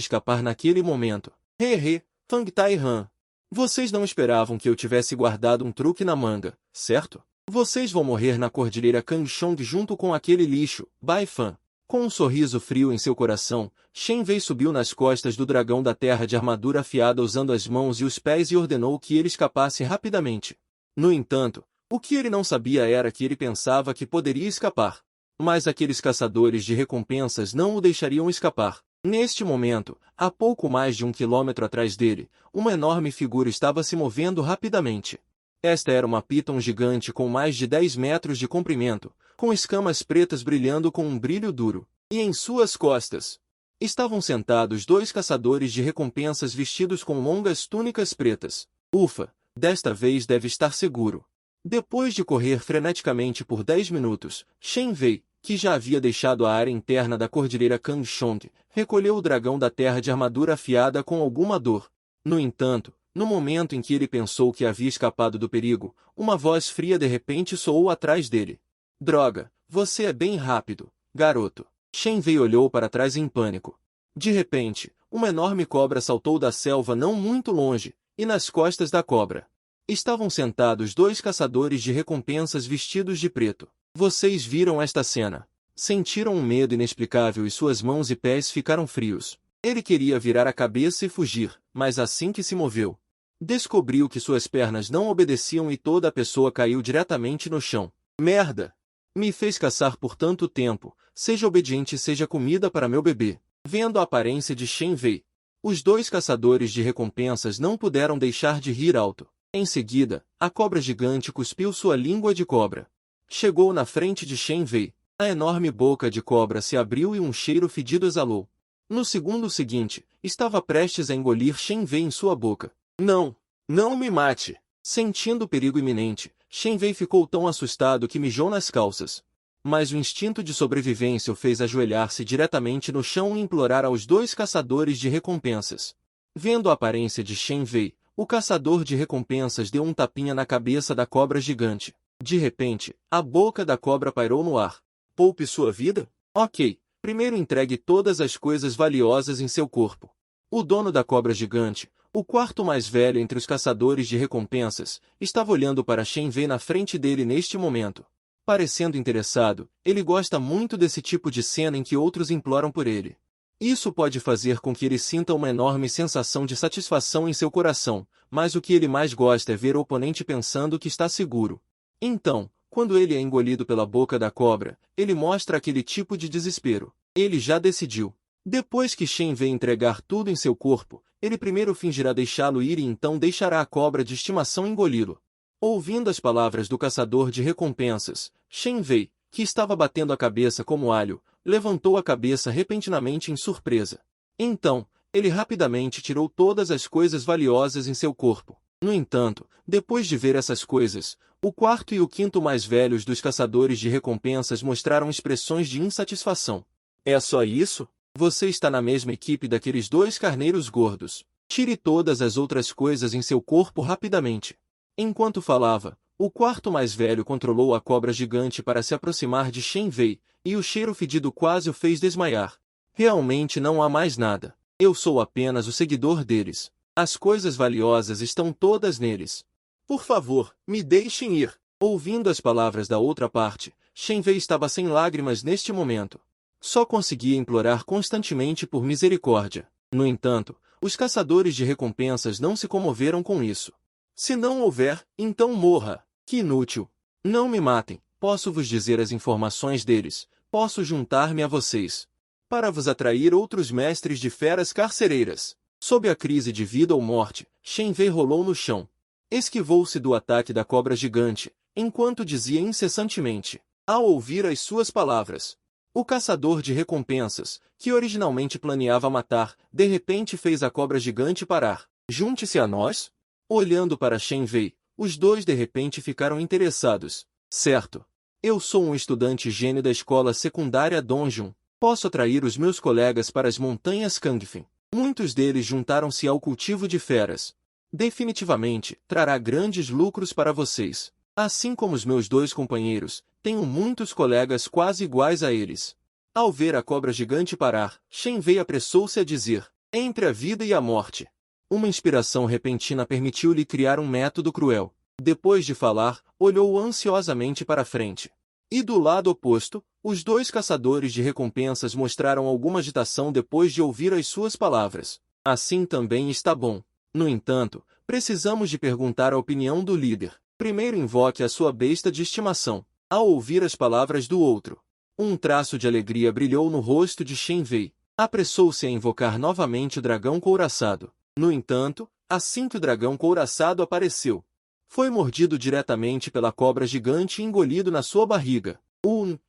escapar naquele momento. Fang Taihan. Vocês não esperavam que eu tivesse guardado um truque na manga, certo? Vocês vão morrer na cordilheira Kangshong junto com aquele lixo, Bai Fan. Com um sorriso frio em seu coração, Shen Wei subiu nas costas do dragão da terra de armadura afiada usando as mãos e os pés e ordenou que ele escapasse rapidamente. No entanto, o que ele não sabia era que ele pensava que poderia escapar. Mas aqueles caçadores de recompensas não o deixariam escapar. Neste momento, a pouco mais de 1 quilômetro atrás dele, uma enorme figura estava se movendo rapidamente. Esta era uma piton gigante com mais de 10 metros de comprimento, com escamas pretas brilhando com um brilho duro. E em suas costas estavam sentados 2 caçadores de recompensas vestidos com longas túnicas pretas. Ufa, desta vez deve estar seguro. Depois de correr freneticamente por 10 minutos, Shen Wei, que já havia deixado a área interna da cordilheira Kangshong, recolheu o dragão da terra de armadura afiada com alguma dor. No entanto, no momento em que ele pensou que havia escapado do perigo, uma voz fria de repente soou atrás dele. Droga, você é bem rápido, garoto. Shen Wei olhou para trás em pânico. De repente, uma enorme cobra saltou da selva não muito longe, e nas costas da cobra estavam sentados 2 caçadores de recompensas vestidos de preto. Vocês viram esta cena. Sentiram um medo inexplicável e suas mãos e pés ficaram frios. Ele queria virar a cabeça e fugir, mas assim que se moveu, descobriu que suas pernas não obedeciam e toda a pessoa caiu diretamente no chão. Merda! Me fez caçar por tanto tempo, seja obediente e seja comida para meu bebê. Vendo a aparência de Shen Wei, os 2 caçadores de recompensas não puderam deixar de rir alto. Em seguida, a cobra gigante cuspiu sua língua de cobra. Chegou na frente de Shen Wei. A enorme boca de cobra se abriu e um cheiro fedido exalou. No segundo seguinte, estava prestes a engolir Shen Wei em sua boca. Não! Não me mate! Sentindo o perigo iminente, Shen Wei ficou tão assustado que mijou nas calças. Mas o instinto de sobrevivência o fez ajoelhar-se diretamente no chão e implorar aos 2 caçadores de recompensas. Vendo a aparência de Shen Wei, o caçador de recompensas deu um tapinha na cabeça da cobra gigante. De repente, a boca da cobra pairou no ar. Poupe sua vida? Ok, primeiro entregue todas as coisas valiosas em seu corpo. O dono da cobra gigante, o quarto mais velho entre os caçadores de recompensas, estava olhando para Shen Wei na frente dele neste momento. Parecendo interessado, ele gosta muito desse tipo de cena em que outros imploram por ele. Isso pode fazer com que ele sinta uma enorme sensação de satisfação em seu coração, mas o que ele mais gosta é ver o oponente pensando que está seguro. Então, quando ele é engolido pela boca da cobra, ele mostra aquele tipo de desespero. Ele já decidiu. Depois que Shen Wei entregar tudo em seu corpo, ele primeiro fingirá deixá-lo ir e então deixará a cobra de estimação engoli-lo. Ouvindo as palavras do caçador de recompensas, Shen Wei, que estava batendo a cabeça como alho, levantou a cabeça repentinamente em surpresa. Então, ele rapidamente tirou todas as coisas valiosas em seu corpo. No entanto, depois de ver essas coisas, o quarto e o quinto mais velhos dos caçadores de recompensas mostraram expressões de insatisfação. É só isso? Você está na mesma equipe daqueles dois carneiros gordos. Tire todas as outras coisas em seu corpo rapidamente. Enquanto falava, o quarto mais velho controlou a cobra gigante para se aproximar de Shen Wei, e o cheiro fedido quase o fez desmaiar. Realmente não há mais nada. Eu sou apenas o seguidor deles. As coisas valiosas estão todas neles. Por favor, me deixem ir. Ouvindo as palavras da outra parte, Shen Wei estava sem lágrimas neste momento. Só conseguia implorar constantemente por misericórdia. No entanto, os caçadores de recompensas não se comoveram com isso. Se não houver, então morra. Que inútil. Não me matem. Posso vos dizer as informações deles. Posso juntar-me a vocês. Para vos atrair outros mestres de feras carcereiras. Sob a crise de vida ou morte, Shen Wei rolou no chão. Esquivou-se do ataque da cobra gigante, enquanto dizia incessantemente. Ao ouvir as suas palavras, o caçador de recompensas, que originalmente planeava matar, de repente fez a cobra gigante parar. Junte-se a nós? Olhando para Shen Wei, os dois de repente ficaram interessados. Certo. Eu sou um estudante gênio da escola secundária Dongjun. Posso atrair os meus colegas para as montanhas Kangfen. Muitos deles juntaram-se ao cultivo de feras. Definitivamente, trará grandes lucros para vocês. Assim como os meus dois companheiros, tenho muitos colegas quase iguais a eles. Ao ver a cobra gigante parar, Shen Wei apressou-se a dizer, entre a vida e a morte. Uma inspiração repentina permitiu-lhe criar um método cruel. Depois de falar, olhou ansiosamente para frente. E do lado oposto, os dois caçadores de recompensas mostraram alguma agitação depois de ouvir as suas palavras. Assim também está bom. No entanto, precisamos de perguntar a opinião do líder. Primeiro invoque a sua besta de estimação. Ao ouvir as palavras do outro, um traço de alegria brilhou no rosto de Shen Wei. Apressou-se a invocar novamente o dragão couraçado. No entanto, assim que o dragão couraçado apareceu, foi mordido diretamente pela cobra gigante e engolido na sua barriga.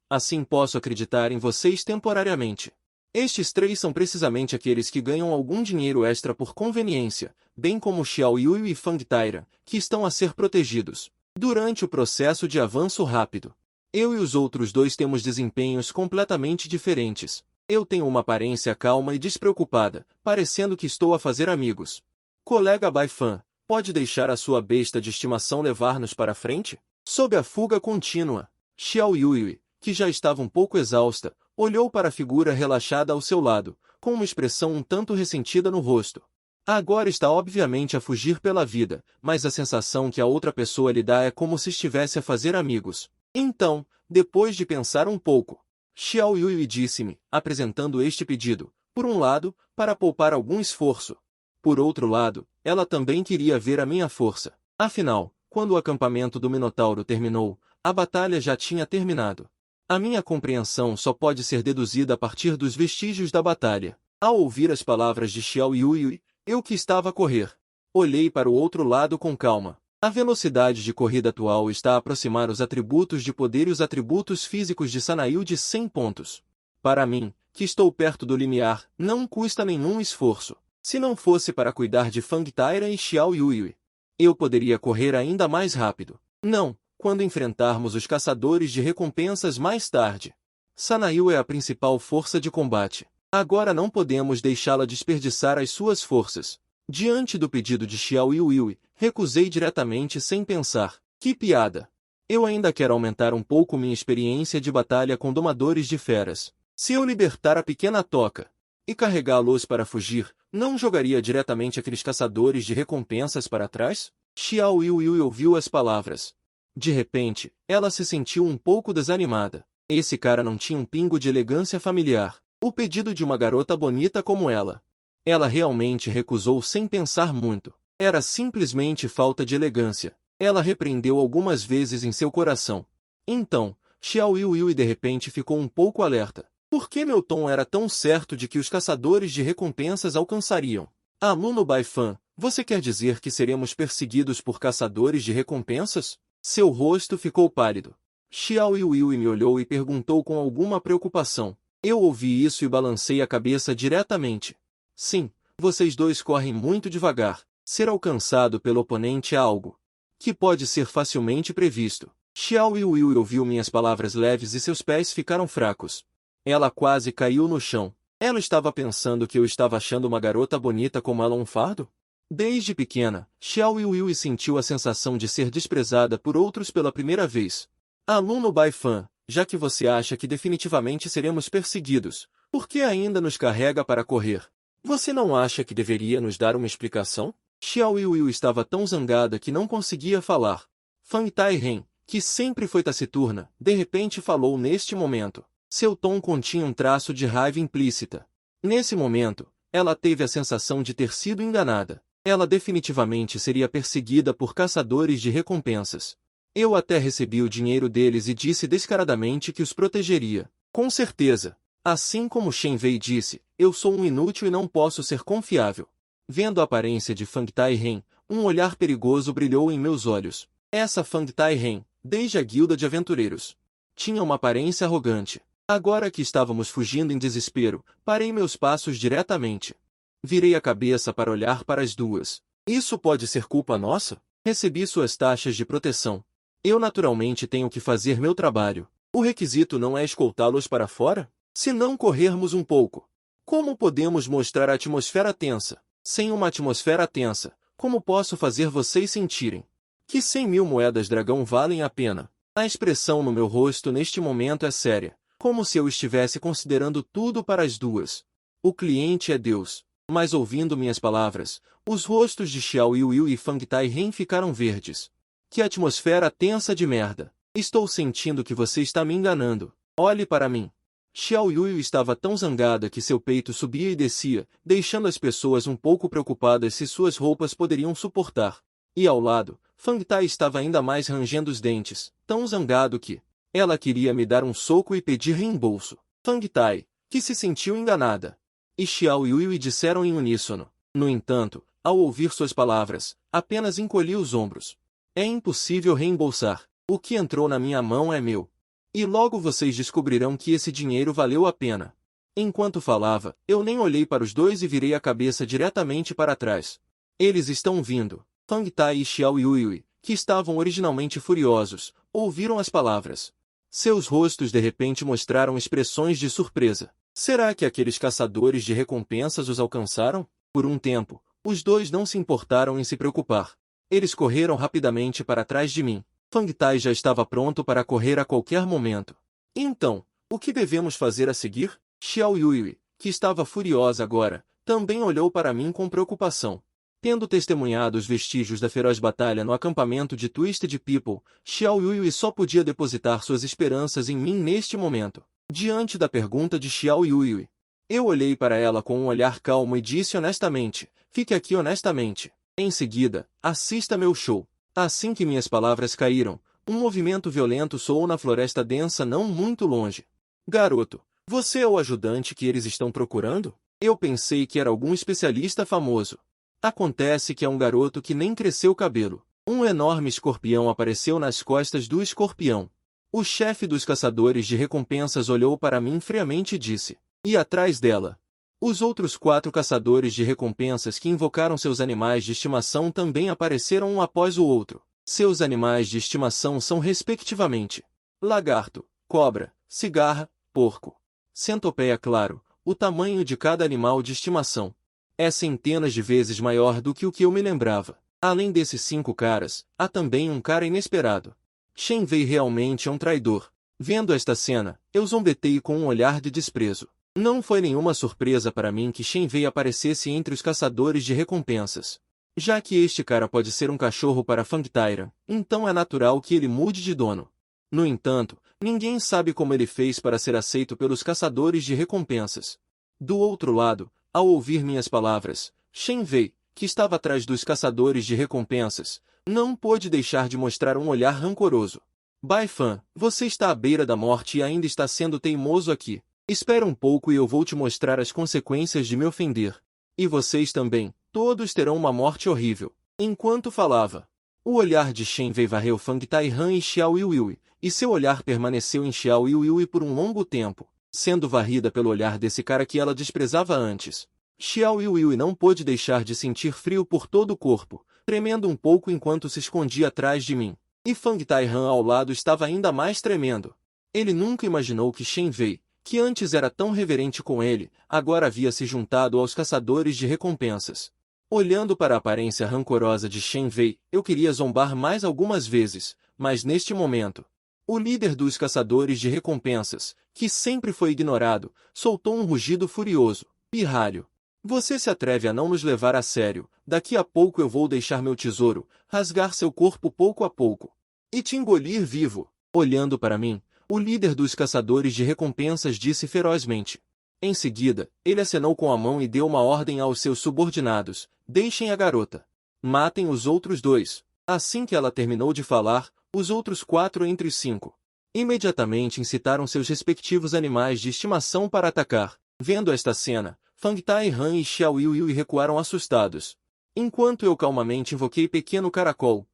Assim posso acreditar em vocês temporariamente. Estes três são precisamente aqueles que ganham algum dinheiro extra por conveniência, bem como Xiao Yu e Fang Taira, que estão a ser protegidos durante o processo de avanço rápido. Eu e os outros dois temos desempenhos completamente diferentes. Eu tenho uma aparência calma e despreocupada, parecendo que estou a fazer amigos. Colega Bai Fan, pode deixar a sua besta de estimação levar-nos para frente? Sob a fuga contínua, Xiao Yui, que já estava um pouco exausta, olhou para a figura relaxada ao seu lado, com uma expressão um tanto ressentida no rosto. Agora está obviamente a fugir pela vida, mas a sensação que a outra pessoa lhe dá é como se estivesse a fazer amigos. Então, depois de pensar um pouco, Xiao Yui disse-me, apresentando este pedido, por um lado, para poupar algum esforço. Por outro lado, ela também queria ver a minha força. Afinal, quando o acampamento do Minotauro terminou, a batalha já tinha terminado. A minha compreensão só pode ser deduzida a partir dos vestígios da batalha. Ao ouvir as palavras de Xiao Yui, eu que estava a correr, olhei para o outro lado com calma. A velocidade de corrida atual está a aproximar os atributos de poder e os atributos físicos de Sanail de 100 pontos. Para mim, que estou perto do limiar, não custa nenhum esforço. Se não fosse para cuidar de Fang Taira e Xiao Yui, eu poderia correr ainda mais rápido. Não, quando enfrentarmos os caçadores de recompensas mais tarde. Sanail é a principal força de combate. Agora não podemos deixá-la desperdiçar as suas forças. Diante do pedido de Xiao Yuhui, recusei diretamente sem pensar. Que piada! Eu ainda quero aumentar um pouco minha experiência de batalha com domadores de feras. Se eu libertar a pequena toca e carregá-los para fugir, não jogaria diretamente aqueles caçadores de recompensas para trás? Xiao Yuhui ouviu as palavras. De repente, ela se sentiu um pouco desanimada. Esse cara não tinha um pingo de elegância familiar. O pedido de uma garota bonita como ela. Ela realmente recusou sem pensar muito. Era simplesmente falta de elegância. Ela repreendeu algumas vezes em seu coração. Então, Xiao Yuhui de repente ficou um pouco alerta. Por que meu tom era tão certo de que os caçadores de recompensas alcançariam? Aluno Baifan, você quer dizer que seremos perseguidos por caçadores de recompensas? Seu rosto ficou pálido. Xiao Yuhui me olhou e perguntou com alguma preocupação. Eu ouvi isso e balancei a cabeça diretamente. Sim, vocês dois correm muito devagar. Ser alcançado pelo oponente é algo que pode ser facilmente previsto. Xiao Yuhui ouviu minhas palavras leves e seus pés ficaram fracos. Ela quase caiu no chão. Ela estava pensando que eu estava achando uma garota bonita como ela um fardo? Desde pequena, Xiao Yuhui sentiu a sensação de ser desprezada por outros pela primeira vez. Aluno Baifan, já que você acha que definitivamente seremos perseguidos, por que ainda nos carrega para correr? Você não acha que deveria nos dar uma explicação? Xiao Yuhui estava tão zangada que não conseguia falar. Fang Tai-ren, que sempre foi taciturna, de repente falou neste momento. Seu tom continha um traço de raiva implícita. Nesse momento, ela teve a sensação de ter sido enganada. Ela definitivamente seria perseguida por caçadores de recompensas. Eu até recebi o dinheiro deles e disse descaradamente que os protegeria. Com certeza. Assim como Shen Wei disse, eu sou um inútil e não posso ser confiável. Vendo a aparência de Fang Tai-ren, um olhar perigoso brilhou em meus olhos. Essa Fang Tai-ren, desde a guilda de aventureiros, tinha uma aparência arrogante. Agora que estávamos fugindo em desespero, parei meus passos diretamente. Virei a cabeça para olhar para as duas. Isso pode ser culpa nossa? Recebi suas taxas de proteção. Eu naturalmente tenho que fazer meu trabalho. O requisito não é escoltá-los para fora? Se não corrermos um pouco, como podemos mostrar a atmosfera tensa? Sem uma atmosfera tensa, como posso fazer vocês sentirem que 100.000 moedas dragão valem a pena? A expressão no meu rosto neste momento é séria, como se eu estivesse considerando tudo para as duas. O cliente é Deus. Mas ouvindo minhas palavras, os rostos de Xiao Yuhui e Fang Tai-ren ficaram verdes. Que atmosfera tensa de merda. Estou sentindo que você está me enganando. Olhe para mim. Xiao Yuhui estava tão zangada que seu peito subia e descia, deixando as pessoas um pouco preocupadas se suas roupas poderiam suportar. E ao lado, Fang Tai estava ainda mais rangendo os dentes, tão zangado que ela queria me dar um soco e pedir reembolso. Fang Tai, que se sentiu enganada, e Xiao Yuhui disseram em uníssono. No entanto, ao ouvir suas palavras, apenas encolhi os ombros. É impossível reembolsar. O que entrou na minha mão é meu. E logo vocês descobrirão que esse dinheiro valeu a pena. Enquanto falava, eu nem olhei para os dois e virei a cabeça diretamente para trás. Eles estão vindo. Fang Tai e Xiao Yuhui, que estavam originalmente furiosos, ouviram as palavras. Seus rostos de repente mostraram expressões de surpresa. Será que aqueles caçadores de recompensas os alcançaram? Por um tempo, os dois não se importaram em se preocupar. Eles correram rapidamente para trás de mim. Fang Tai já estava pronto para correr a qualquer momento. Então, o que devemos fazer a seguir? Xiao Yuhui, que estava furiosa agora, também olhou para mim com preocupação. Tendo testemunhado os vestígios da feroz batalha no acampamento de Twisted People, Xiao Yuhui só podia depositar suas esperanças em mim neste momento. Diante da pergunta de Xiao Yuhui, eu olhei para ela com um olhar calmo e disse honestamente, fique aqui honestamente. Em seguida, assista meu show. Assim que minhas palavras caíram, um movimento violento soou na floresta densa não muito longe. Garoto, você é o ajudante que eles estão procurando? Eu pensei que era algum especialista famoso. Acontece que é um garoto que nem cresceu o cabelo. Um enorme escorpião apareceu nas costas do escorpião. O chefe dos caçadores de recompensas olhou para mim friamente e disse, e atrás dela? Os outros 4 caçadores de recompensas que invocaram seus animais de estimação também apareceram um após o outro. Seus animais de estimação são respectivamente lagarto, cobra, cigarra, porco, centopeia claro, o tamanho de cada animal de estimação. É centenas de vezes maior do que o que eu me lembrava. Além desses 5 caras, há também um cara inesperado. Shen Wei realmente é um traidor. Vendo esta cena, eu zombetei com um olhar de desprezo. Não foi nenhuma surpresa para mim que Shen Wei aparecesse entre os caçadores de recompensas. Já que este cara pode ser um cachorro para Fang Tyran, então é natural que ele mude de dono. No entanto, ninguém sabe como ele fez para ser aceito pelos caçadores de recompensas. Do outro lado, ao ouvir minhas palavras, Shen Wei, que estava atrás dos caçadores de recompensas, não pôde deixar de mostrar um olhar rancoroso. Bai Fan, você está à beira da morte e ainda está sendo teimoso aqui. Espera um pouco e eu vou te mostrar as consequências de me ofender. E vocês também, todos terão uma morte horrível. Enquanto falava, o olhar de Shen Wei varreu Fang Taihan e Xiao Yuyi, e seu olhar permaneceu em Xiao Yuyi por um longo tempo, sendo varrida pelo olhar desse cara que ela desprezava antes. Xiao Yuyi não pôde deixar de sentir frio por todo o corpo, tremendo um pouco enquanto se escondia atrás de mim. E Fang Taihan ao lado estava ainda mais tremendo. Ele nunca imaginou que Shen Wei, que antes era tão reverente com ele, agora havia se juntado aos caçadores de recompensas. Olhando para a aparência rancorosa de Shen Wei, eu queria zombar mais algumas vezes, mas neste momento, o líder dos caçadores de recompensas, que sempre foi ignorado, soltou um rugido furioso. Pirralho! Você se atreve a não nos levar a sério, daqui a pouco eu vou deixar meu tesouro, rasgar seu corpo pouco a pouco, e te engolir vivo. Olhando para mim, o líder dos caçadores de recompensas disse ferozmente. Em seguida, ele acenou com a mão e deu uma ordem aos seus subordinados: deixem a garota. Matem os outros 2. Assim que ela terminou de falar, os outros 4 entre os 5 imediatamente incitaram seus respectivos animais de estimação para atacar. Vendo esta cena, Fang Taihan e Xiao Yuyi recuaram assustados. Enquanto eu calmamente invoquei pequeno caracol,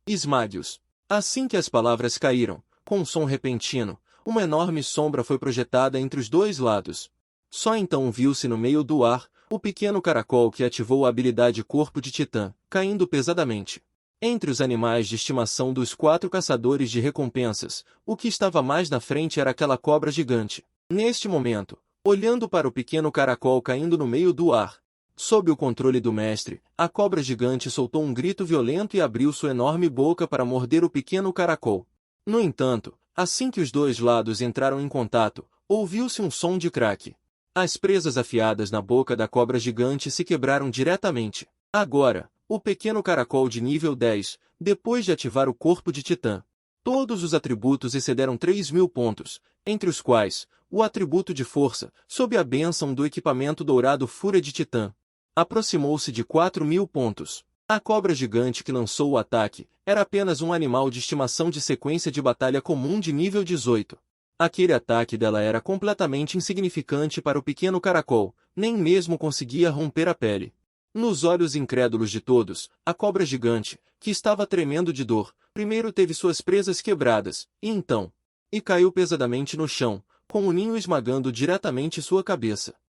esmague-os. Assim que as palavras caíram, com um som repentino, uma enorme sombra foi projetada entre os 2 lados. Só então viu-se no meio do ar, o pequeno caracol que ativou a habilidade Corpo de Titã, caindo pesadamente. Entre os animais de estimação dos 4 caçadores de recompensas, o que estava mais na frente era aquela cobra gigante. Neste momento, olhando para o pequeno caracol caindo no meio do ar, sob o controle do mestre, a cobra gigante soltou um grito violento e abriu sua enorme boca para morder o pequeno caracol. No entanto, assim que os 2 lados entraram em contato, ouviu-se um som de craque. As presas afiadas na boca da cobra gigante se quebraram diretamente. Agora, o pequeno caracol de nível 10, depois de ativar o corpo de Titã, todos os atributos excederam 3.000 pontos, entre os quais, o atributo de força, sob a bênção do equipamento dourado Fúria de Titã, aproximou-se de 4.000 pontos. A cobra gigante que lançou o ataque era apenas um animal de estimação de sequência de batalha comum de nível 18. Aquele ataque dela era completamente insignificante para o pequeno caracol, nem mesmo conseguia romper a pele. Nos olhos incrédulos de todos, a cobra gigante, que estava tremendo de dor, primeiro teve suas presas quebradas, e caiu pesadamente no chão, com o ninho esmagando diretamente sua cabeça.